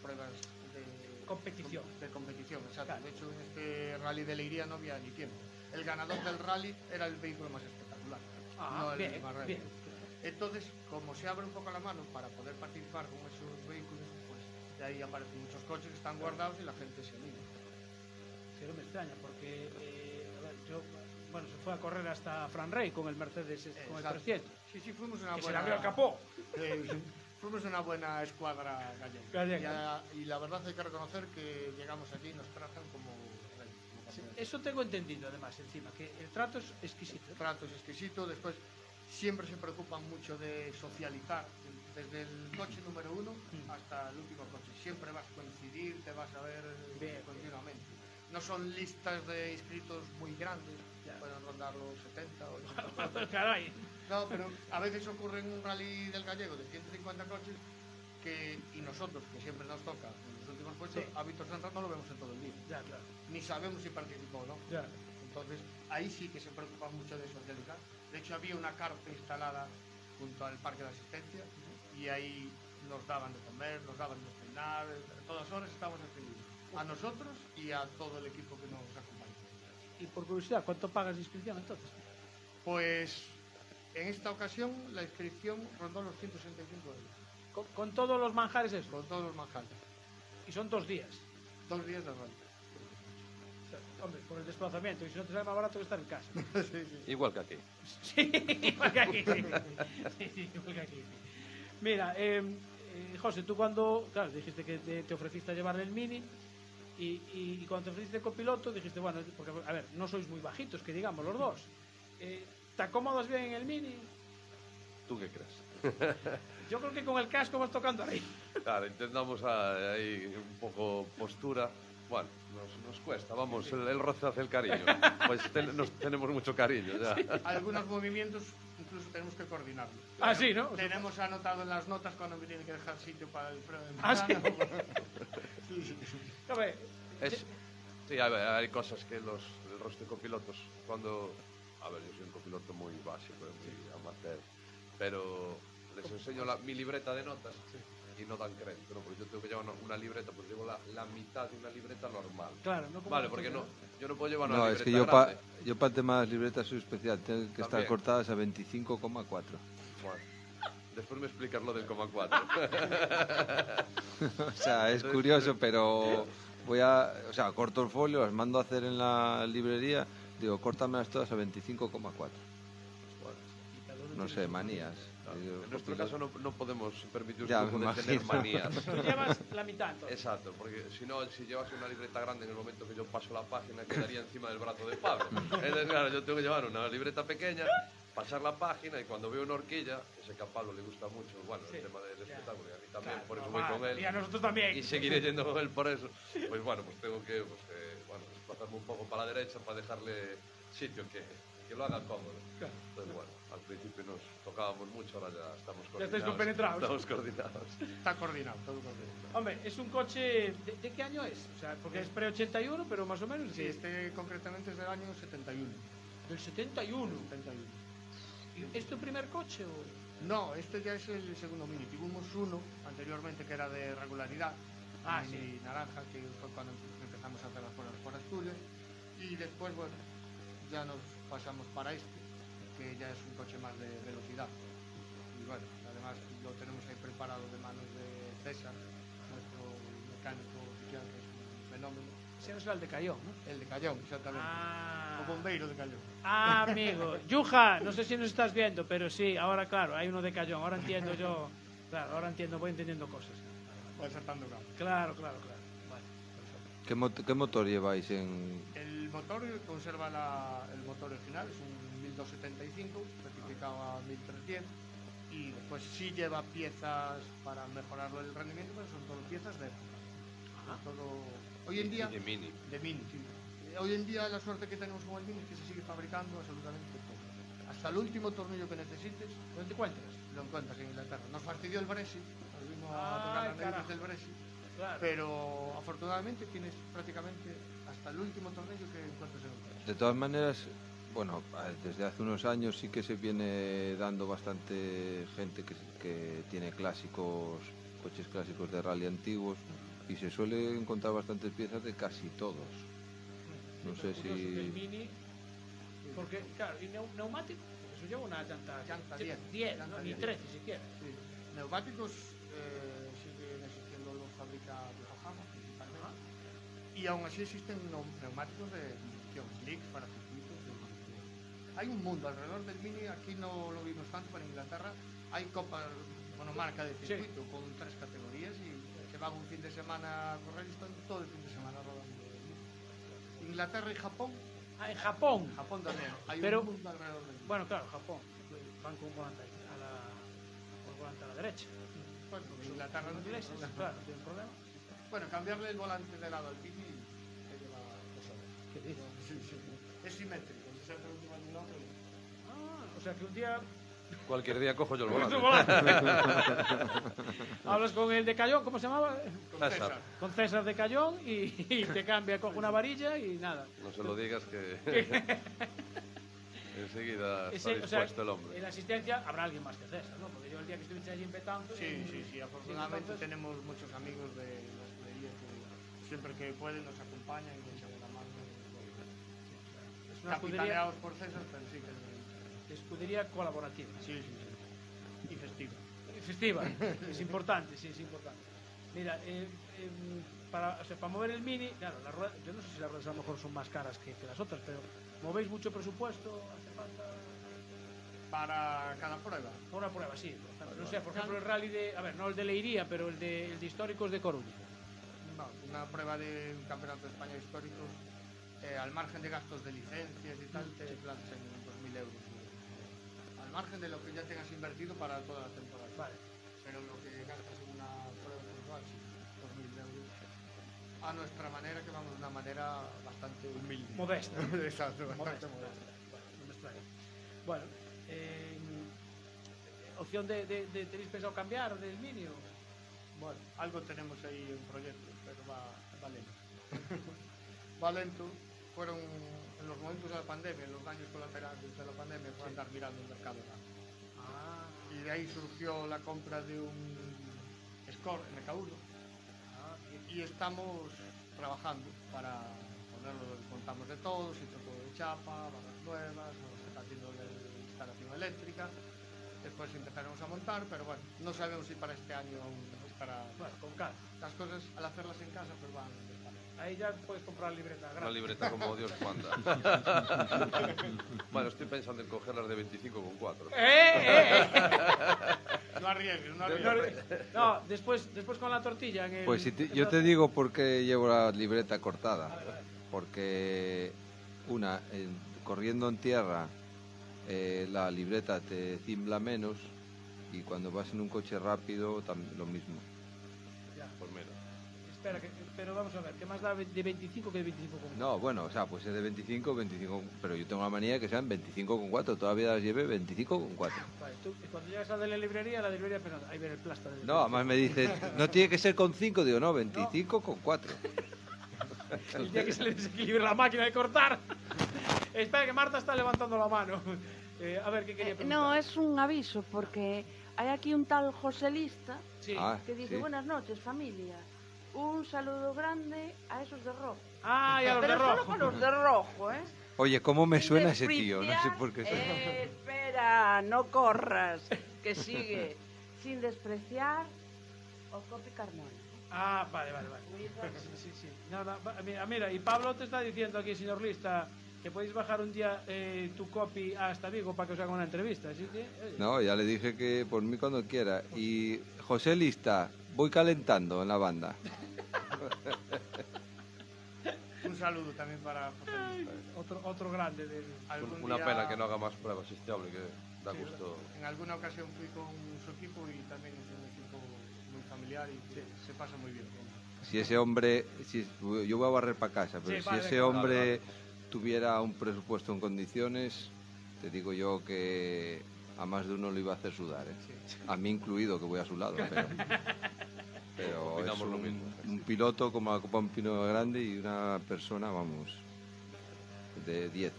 pruebas de competición. De competición, exacto. Claro. De hecho, en este rally de Leiría no había ni tiempo. El ganador del rally era el vehículo más espectacular, no el bien, más rápido. bien. Entonces, como se abre un poco la mano para poder participar con esos vehículos, pues de ahí aparecen muchos coches que están guardados y la gente se anima. Sí, no me extraña, porque a ver, yo, bueno, se fue a correr hasta Fran Rey con el Mercedes, con el 300. Sí, fuimos una que buena... se le abrió el capó. Fuimos una buena escuadra gallega. Y la verdad hay que reconocer que llegamos allí y nos tratan como reyes. Sí, eso tengo entendido, además, encima, que el trato es exquisito. El trato es exquisito. Después, siempre se preocupan mucho de socializar, desde el coche número 1 hasta el último coche. Siempre vas a coincidir, te vas a ver continuamente. No son listas de inscritos muy grandes, pueden rondar los 70 o 80. Caray. No, pero a veces ocurre en un rally del gallego de 150 coches y nosotros, que siempre nos toca en los últimos puestos, a Víctor Santos no lo vemos en todo el día. Ya, claro. Ni sabemos si participó o no. Ya. Entonces, ahí sí que se preocupan mucho de socializar. De hecho, había una carpa instalada junto al parque de asistencia y ahí nos daban de comer, nos daban de cenar, todas horas estábamos atendidos. A nosotros y a todo el equipo que nos acompaña. Y por curiosidad, ¿cuánto pagas de inscripción entonces? Pues en esta ocasión la inscripción rondó los 165 euros. ¿Con todos los manjares eso? Con todos los manjares. Y son 2 días. 2 días de rally. Hombre, por el desplazamiento, y si no te sale más barato que estar en casa. Sí. Igual que aquí. Sí, igual que aquí. Sí, igual que aquí. Mira, José, tú cuando, claro, dijiste que te ofreciste a llevarle el Mini y cuando te ofreciste copiloto dijiste, bueno, porque, a ver, no sois muy bajitos, que digamos, los dos. ¿Te acomodas bien en el Mini? ¿Tú qué crees? Yo creo que con el casco vas tocando ahí. Claro, intentamos ahí un poco postura. Bueno, nos cuesta, vamos, el roce hace el cariño. Pues tenemos mucho cariño ya. Sí. Algunos movimientos incluso tenemos que coordinarlos. Ah, sí, ¿no? Tenemos anotado en las notas cuando me tiene que dejar sitio para el freno de Ah, sí. Sí. A ver, sí, hay cosas que el resto de copilotos, cuando... A ver, yo soy un copiloto muy básico, muy amateur, pero les enseño mi libreta de notas y no dan crédito, ¿no? Porque yo tengo que llevar una libreta, pues llevo la mitad de una libreta normal. Claro, no. Vale, porque no, yo no puedo llevar una No, libreta es que grande. yo para el tema de las libretas soy especial, tengo que estar cortadas a 25,4. Bueno, después me explicas lo del 0,4. O sea, es curioso, pero corto el folio, las mando a hacer en la librería, digo, córtamelas todas a 25,4. No sé, manías. En nuestro caso no podemos permitirnos Ya, tener manías. Tú llevas la mitad entonces. Exacto, porque si no, si llevas una libreta grande en el momento que yo paso la página, quedaría encima del brazo de Pablo. Entonces, claro, yo tengo que llevar una libreta pequeña, pasar la página y cuando veo una horquilla, que sé que a Pablo le gusta mucho, bueno, el tema del espectáculo, y a mí también, Claro, por eso normal, voy con él. y a nosotros también. Y seguiré yendo con él por eso. Pues bueno, pues tengo que desplazarme un poco para la derecha para dejarle sitio que lo haga cómodo. Claro. Entonces, bueno, al principio nos tocábamos mucho, ahora ya estamos coordinados. Ya estáis compenetrados. Estamos coordinados. Está coordinado, todo coordinado. Hombre, es un coche... ¿De qué año es? O sea, porque es pre-81, pero más o menos... Sí, este concretamente es del año 71. Del 71. 71. ¿Y es tu primer coche o...? No, este ya es el segundo Mini. Tuvimos uno anteriormente que era de regularidad, sí. naranja, que fue cuando empezamos a hacer las pruebas por Asturias. Y después, bueno, ya nos pasamos para este, que ya es un coche más de velocidad. Y bueno, además lo tenemos ahí preparado de manos de César, nuestro mecánico oficial, que es un fenómeno. Ese no será el de Cayón, ¿no? El de Cayón, exactamente. O bombeiro de Cayón. Ah, amigo. Yuja, no sé si nos estás viendo, pero sí, ahora claro, hay uno de Cayón. Ahora entiendo yo, claro, voy entendiendo cosas. Va saltando cabo. Claro. Vale, perfecto. ¿Qué motor lleváis en...? El motor conserva el motor original, es un 1275, certificado a 1300, y después sí lleva piezas para mejorarlo el rendimiento, pero son todo piezas de época. Hoy en día... De Mini. De Mini, sí. Hoy en día la suerte que tenemos con el Mini es que se sigue fabricando absolutamente todo. Hasta el último tornillo que necesites. ¿Dónde te encuentras? lo encuentras en Inglaterra. Nos fastidió el Brexit, nos vino a tocar las narices del Brexit, claro. Pero afortunadamente tienes prácticamente hasta el último torneo que encuentras en el país. De todas maneras, bueno, desde hace unos años sí que se viene dando bastante gente que tiene clásicos, coches clásicos de rally antiguos, y se suele encontrar bastantes piezas de casi todos. No sé si... El Mini, porque, claro, y neumático, eso lleva una llanta 10, ¿no? Ni 13 siquiera. Sí. Neumáticos siguen existiendo, los fabrica Yokohama principalmente, y aún así existen neumáticos de slicks para circuitos. Hay un mundo alrededor del Mini, aquí no lo vimos tanto, pero en Inglaterra hay copas monomarca de circuito con 3 categorías y se van un fin de semana a correr y están todo el fin de semana rodando. Inglaterra y Japón. Ah, en Japón. Japón también. Hay pero, un mundo alrededor del Mini. Bueno, claro, Japón. Van con volante a la derecha. Bueno, Inglaterra no tiene ingleses, claro, no tiene problema. Bueno, cambiarle el volante de lado al Mini que lleva cosas. ¿Qué dices? Sí. Es simétrico. O sea que un día... Cualquier día cojo yo el volante. Hablas con el de Cayón, ¿cómo se llamaba? Con César. Con César de Cayón y te cambia, coge una varilla y nada. No se lo digas que... Enseguida está dispuesto el hombre. En la asistencia habrá alguien más que César, ¿no? Porque yo el día que estuviste allí en Petante... Sí, afortunadamente tenemos muchos amigos de la escudería que siempre que pueden nos acompañan y nos echan la mano. Es una escudería... Capitaneados por César, pero sí que... Escudería colaborativa. Sí. Y festiva. Festiva, es importante, sí, es importante. Mira, para mover el Mini, claro, la rueda, yo no sé si las ruedas a lo mejor son más caras que las otras, pero ¿movéis mucho presupuesto? ¿Hace falta? Para cada prueba. Una prueba, sí. No sé, por ejemplo, el rally de... A ver, no el de Leiría, pero el de históricos de Coruña. No, una prueba de un campeonato de España históricos, al margen de gastos de licencias y tal, te planteas en 2.000 euros. Al margen de lo que ya tengas invertido para toda la temporada. Vale. Pero lo que gastas en una prueba puntual, sí, 2.000 euros. A nuestra manera, que vamos de una manera bastante humilde. Modesta. Exacto, bastante modesta. No me extraña. Bueno, ¿opción de tenéis pensado cambiar del Mini o...? Bueno, algo tenemos ahí en proyecto, pero va lento. Va lento. Fueron en los momentos de la pandemia, los daños colaterales de la pandemia, fue andar mirando el mercado. Y de ahí surgió la compra de un Score MK1. Y estamos trabajando para ponerlo, contamos de todo, si todo de chapa, balas nuevas, se está haciendo la instalación eléctrica. Después empezaremos a montar, pero bueno, no sabemos si para este año aún estará. Bueno, con calma. Las cosas al hacerlas en casa pues van. Ahí ya puedes comprar la libreta gratis. Una libreta como Dios manda. Bueno, estoy pensando en cogerlas de 25 con 4. No arriesgues. No, después con la tortilla. Pues yo te digo por qué llevo la libreta cortada. Porque corriendo en tierra, la libreta te cimbla menos, y cuando vas en un coche rápido lo mismo. Ya. Por menos. Espera, pero vamos a ver, ¿qué más da de 25 que de 25 con 4? No, bueno, o sea, pues es de 25, pero yo tengo la manía de que sean 25 con 4, todavía las llevé 25 con 4. Vale, tú, cuando llegas a la librería pensando, ahí viene el plasta. No, además me dices, no tiene que ser con 5, digo, no, 25 con 4. El día que se le desequilibre la máquina de cortar. Espera, que Marta está levantando la mano. A ver, ¿qué quería preguntar? No, es un aviso, porque hay aquí un tal Joselista que dice, sí. Buenas noches, familia. Un saludo grande a esos de rojo. Ah, y a los pero de rojo. solo con los de rojo, ¿eh? Oye, ¿cómo me Sin suena ese tío? No sé por qué. Espera, no corras, que sigue. Sin despreciar o Copi Carmona. Ah, vale. Sí. No, mira, y Pablo te está diciendo aquí, señor Lista, que podéis bajar un día tu copy hasta Vigo para que os haga una entrevista. Así que, no, ya le dije que por mí cuando quiera. Y José Lista, voy calentando en la banda. Un saludo también para José Lista. Otro grande. Una pena que no haga más pruebas este hombre, que da gusto. En alguna ocasión fui con su equipo y también es un equipo muy familiar y se pasa muy bien. Si ese hombre, yo voy a barrer para casa, pero si ese hombre tuviera un presupuesto en condiciones, te digo yo que a más de uno lo iba a hacer sudar, ¿eh? A mí incluido, que voy a su lado, pero es un piloto como la Copa un Pino Grande y una persona, vamos, de 10.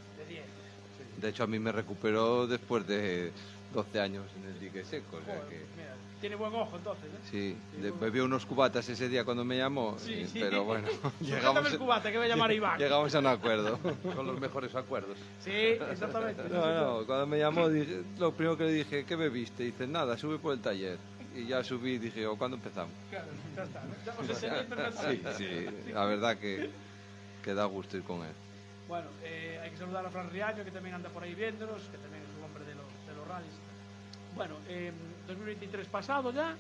De hecho, a mí me recuperó después de 12 años en el dique seco. O sea que... Mira, tiene buen ojo entonces, ¿eh? Sí, bebió unos cubatas ese día cuando me llamó, pero bueno, llegamos el cubata, que voy a llamar a Iván. Llegamos a un acuerdo. Son los mejores acuerdos. Sí, exactamente. No, cuando me llamó, lo primero que le dije, ¿qué bebiste? Dice, nada, sube por el taller. Y ya subí y dije, ¿cuándo empezamos? Claro, ya está, ¿no? Ya os enseñé perfectamente. Sí, la verdad que da gusto ir con él. Bueno, hay que saludar a Fran Riaño, que también anda por ahí viéndonos, que también es un hombre de los rallies. Bueno, 2023 pasado ya,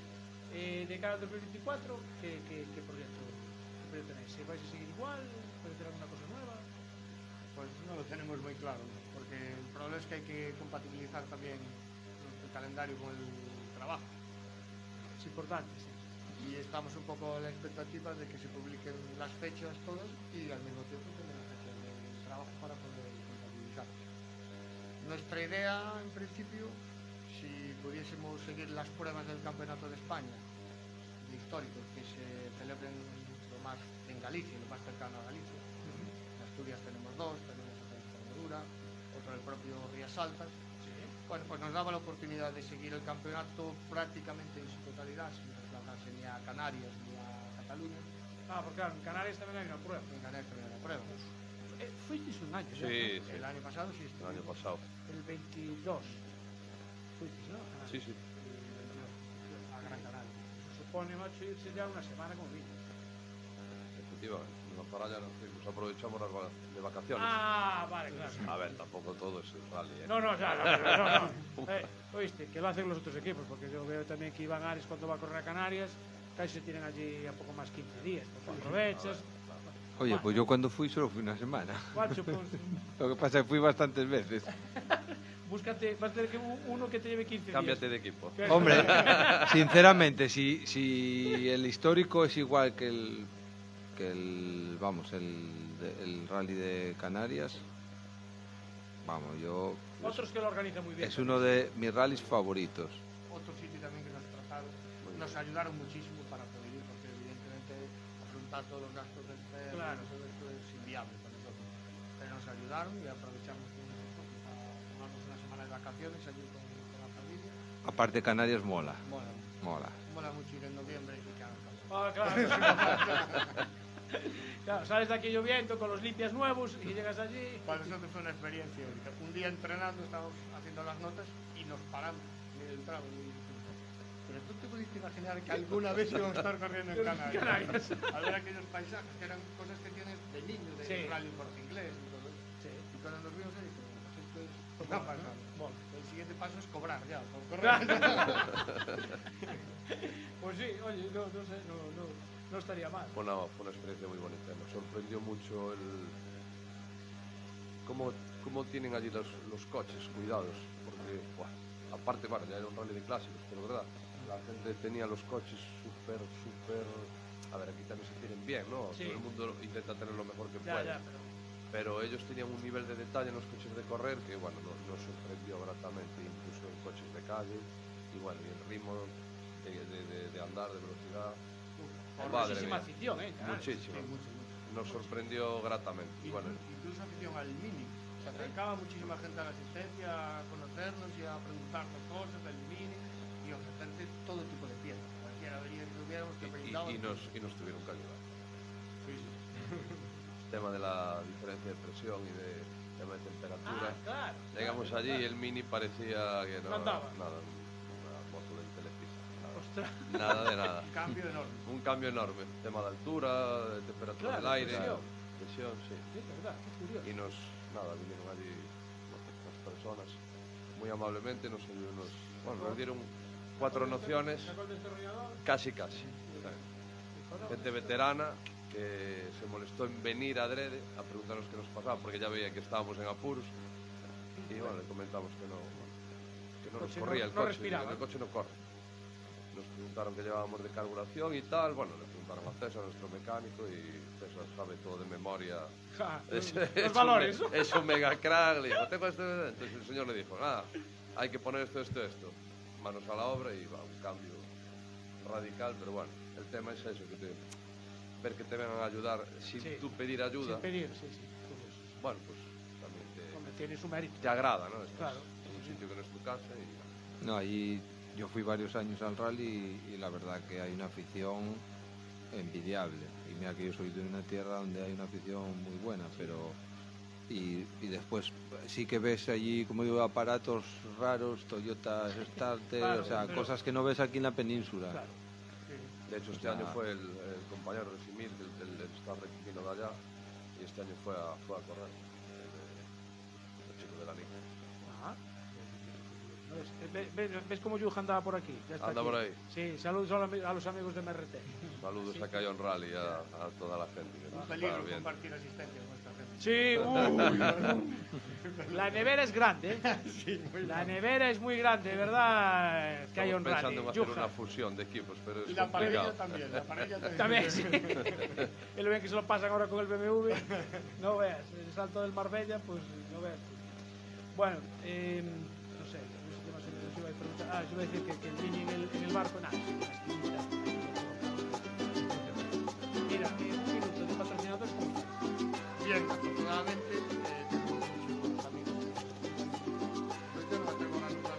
de cara al 2024, ¿qué proyecto tenéis? ¿Vais a seguir igual? ¿Puede tener alguna cosa nueva? Pues no lo tenemos muy claro, ¿no? Porque el problema es que hay que compatibilizar también el calendario con el trabajo. Es importante, sí. Y estamos un poco a la expectativa de que se publiquen las fechas todas y al mismo tiempo tener las fechas del trabajo para poder compatibilizar. Nuestra idea, en principio, si pudiésemos seguir las pruebas del Campeonato de España, de históricos, que se celebren lo más en Galicia, lo más cercano a Galicia. En Asturias tenemos dos, tenemos otro en Extremadura, otro en el propio Rías Altas. Bueno, pues nos daba la oportunidad de seguir el campeonato prácticamente en su totalidad, sin desplazarse ni a Canarias ni a Cataluña. Ah, porque claro, en Canarias también hay una prueba. En Canarias también hay una prueba. Fuisteis un año, ¿no? Sí. El año pasado sí. El año pasado. El 22. Fuisteis, ¿no? Sí. A Gran Canaria. Se supone, macho, irse ya una semana como vino. Efectivamente. Para allá nos fuimos, aprovechamos las de vacaciones. Ah, vale, claro. A ver, tampoco todo es el rally, ¿eh? No, ya, no. Oíste, que lo hacen los otros equipos, porque yo veo también que Iván Ares cuando va a correr a Canarias, casi se tienen allí a poco más 15 días, pues aprovechas. Oye, pues yo cuando fui solo fui una semana. Guacho, pues... Lo que pasa es que fui bastantes veces. Búscate, vas a tener que uno que te lleve 15 días. Cámbiate de equipo. Hombre, sinceramente, si el histórico es igual que el rally de Canarias, vamos, yo... Otros que lo organizan muy bien. Es uno de mis rallies favoritos. Otro sitio también que nos trataron, nos ayudaron muchísimo para poder ir, porque evidentemente afrontar todos los gastos del ferry, claro, todo esto es inviable para nosotros. Pero nos ayudaron y aprovechamos para tomarnos una semana de vacaciones allí con la familia. Aparte Canarias mola. Mola mucho ir en noviembre y que haga calor. Ah, claro. Claro, sales de aquí lloviendo con los limpias nuevos y llegas allí. Para nosotros fue una experiencia. Un día entrenando, estábamos haciendo las notas y nos paramos en el tramo. Pero tú te pudiste imaginar que alguna vez íbamos a estar corriendo en Canarias. A ver aquellos paisajes que eran cosas que tienes de niño, de rally Corte Inglés y todo eso. Sí. Y cuando nos vimos ahí, pues esto es una pasada. Bueno, el siguiente paso es cobrar ya por correr. Pues sí, oye, no sé, no estaría mal. Fue una experiencia muy bonita. Nos sorprendió mucho cómo tienen allí los coches cuidados. Porque, aparte, bueno, ya era un rally de clásicos, pero verdad, la gente tenía los coches súper... A ver, aquí también se tienen bien, ¿no? Sí. Todo el mundo intenta tener lo mejor que puede. Pero ellos tenían un nivel de detalle en los coches de correr que, bueno, nos sorprendió gratamente, incluso en coches de calle. Y bueno, y el ritmo de andar, de velocidad... Muchísima afición, Muchísimo. Nos sorprendió gratamente. Incluso afición al Mini. Se acercaba muchísima gente a la asistencia, a conocernos y a preguntarnos cosas del Mini y ofrecerte todo tipo de piezas. Cualquiera avería que tuviéramos que preguntar. Y nos tuvieron que ayudar. Sí. El tema de la diferencia de presión y de tema de temperatura. Claro. Llegamos allí y el Mini parecía que no andaba. Nada. Nada de nada. Un cambio enorme. Tema de altura, de temperatura del aire, presión, sí. Sí, es verdad, qué curioso. Y vinieron allí las personas muy amablemente, nos dieron 4 nociones. Casi. Gente veterana que se molestó en venir a adrede a preguntarnos qué nos pasaba, porque ya veía que estábamos en apuros. Y bueno, le comentamos que no nos corría el coche, el coche no corre. Nos preguntaron qué llevábamos de carburación y tal. Bueno, le preguntaron a César, nuestro mecánico, y César sabe todo de memoria. Los valores. Es un mega crack. Le dijo, tengo este... Entonces el señor le dijo, hay que poner esto, manos a la obra y va, un cambio radical, pero bueno, el tema es eso, ver que te vengan a ayudar sin tú pedir ayuda. Sin pedir, sí. Bueno, pues también tiene su mérito. Te agrada, ¿no? Claro. En un sitio que no es tu casa y... No, allí yo fui varios años al rally y la verdad que hay una afición envidiable. Y mira que yo soy de una tierra donde hay una afición muy buena, pero... Y después sí que ves allí, como digo, aparatos raros, Toyota Starter, claro, o sea, cosas que no ves aquí en la península. Claro. De hecho, este año fue el compañero de Simil, el staff que vino de allá, y este año fue a correr, el chico de la Liga. Ajá. ¿Ves cómo Yuja andaba por aquí? Ya está Anda aquí. por ahí. Sí, saludos a los amigos de MRT. Saludos a Cayón Rally, a toda la gente. Que Un nos peligro está viendo. compartir asistencia con esta gente. Sí, la nevera es grande, ¿eh? Sí, la nevera es muy grande, ¿verdad? Cayón Rally. Pensando en hacer una fusión de equipos, pero es Y la parrilla complicado. también, la parrilla también. También, sí. Es lo bien que se lo pasan ahora con el BMW. No veas, el salto del Marbella, pues no veas. Bueno, no sé qué más os iba a preguntar. Yo iba a decir que el Vini en el barco, nada. Mira, un minuto de patrocinadores. Bien, afortunadamente tenemos muchos buenos amigos. Pero yo no me atrevo a nombrar.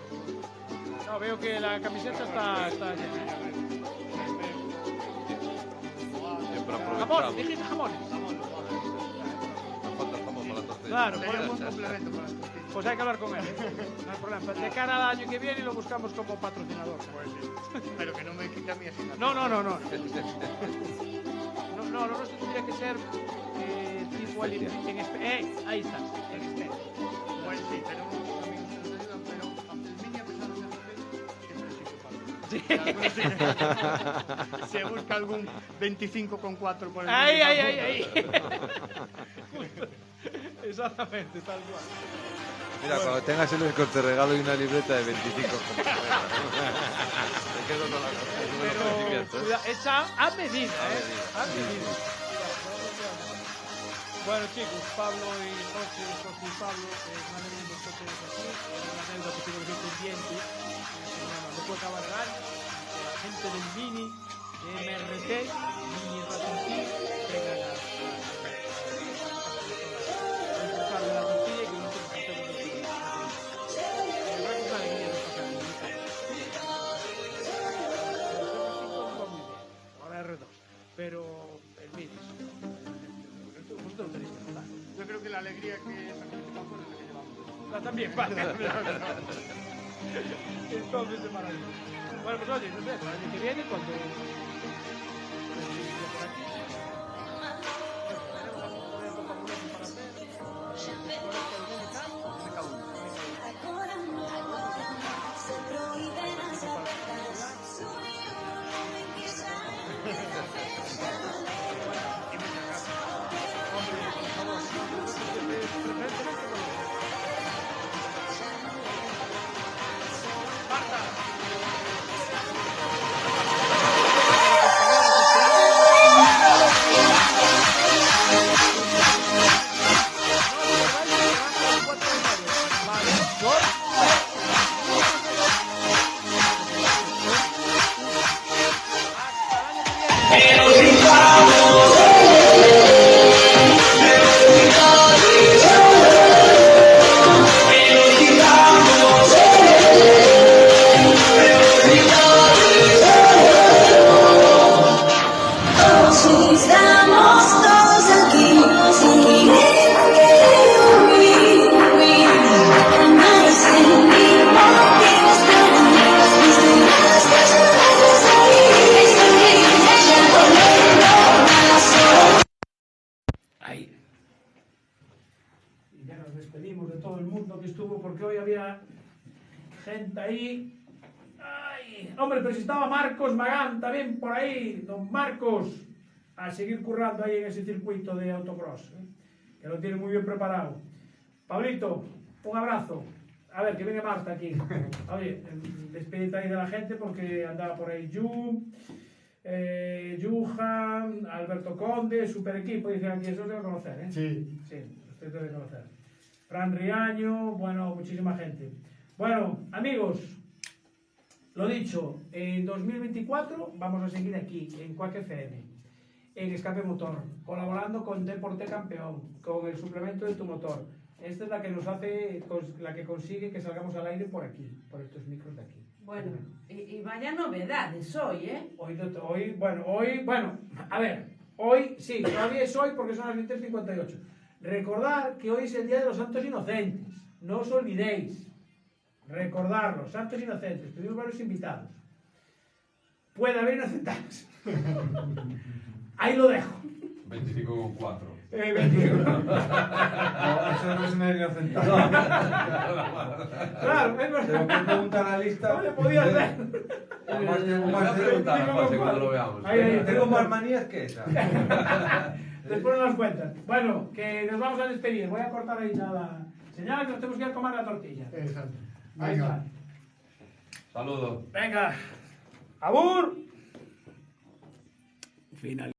No, veo que la camiseta está llena. Siempre Jamón, aprovechamos. dijiste jamones. Nos falta el jamón para la tortilla. Claro, Sería un buen complemento para las tortillas. pues hay que hablar con él, no hay problema. De cara al año que viene lo buscamos como patrocinador. Pues sí. Pero que no me quite a mí asignatura. No. No, lo nuestro tendría que ser tipo ahí está, en espera. Pues sí, tenemos amigos que nos ayudan, pero el Mini, a pesar de ser jefe, siempre exige pago. Se busca algún 25,4 por el Ahí. Exactamente, tal cual. Mira, cuando tengas el Escort te regalo y una libreta de 25. Te quedo con los ofrecimientos. Cuidado, hecha a medida, A medida. Bueno, chicos, Pablo y José y Pablo, manden un besote desde aquí, la deuda que tengo que pendiente, no puedo acabar el año, la gente del Mini, de MRT, Mini Ratoncín, vengan a disfrutar de la tortilla y que nosotros disfrutemos de la ahora R2, pero el Mini, vosotros lo tenéis que notar. Yo creo que la alegría que sacrificamos es la que llevamos. También, vale. Entonces es maravilloso. Bueno, pues oye, no sé, el año que viene, cuando... Gente ahí. Ay, hombre, pero si estaba Marcos Magán también por ahí, don Marcos, a seguir currando ahí en ese circuito de autocross, que lo tiene muy bien preparado. Pablito, un abrazo. A ver, que viene Marta aquí. Oye, despedite ahí de la gente porque andaba por ahí Yuhan, Alberto Conde, super equipo, dicen aquí, eso se debe conocer, ¿eh? Sí. Sí, usted debe conocer. Fran Riaño, bueno, muchísima gente. Bueno, amigos, lo dicho, en 2024 vamos a seguir aquí, en Quack FM, en Escape Motor, colaborando con Deporte Campeón, con el suplemento de tu motor. Esta es la que nos hace, la que consigue que salgamos al aire por aquí, por estos micros de aquí. Bueno, y vaya novedades hoy, ¿eh? Hoy sí, todavía es hoy porque son las 23:58. Recordad que hoy es el Día de los Santos Inocentes, no os olvidéis. Recordarlo, Santos Inocentes, tuvimos varios invitados. Puede haber inocentados. Ahí lo dejo. 25,4. 25. Eso no es una inocentado. Claro, es verdad. Se lo puedes preguntar a la lista. No le podía hacer. Además, tengo más Cuando lo veamos. tengo más manías que esa. Después nos cuentan. Bueno, que nos vamos a despedir. Voy a cortar ahí nada. Señala que nos tenemos que ir a comer la tortilla. Exacto. Ahí está. Saludos. Venga. ¡Abur! Final.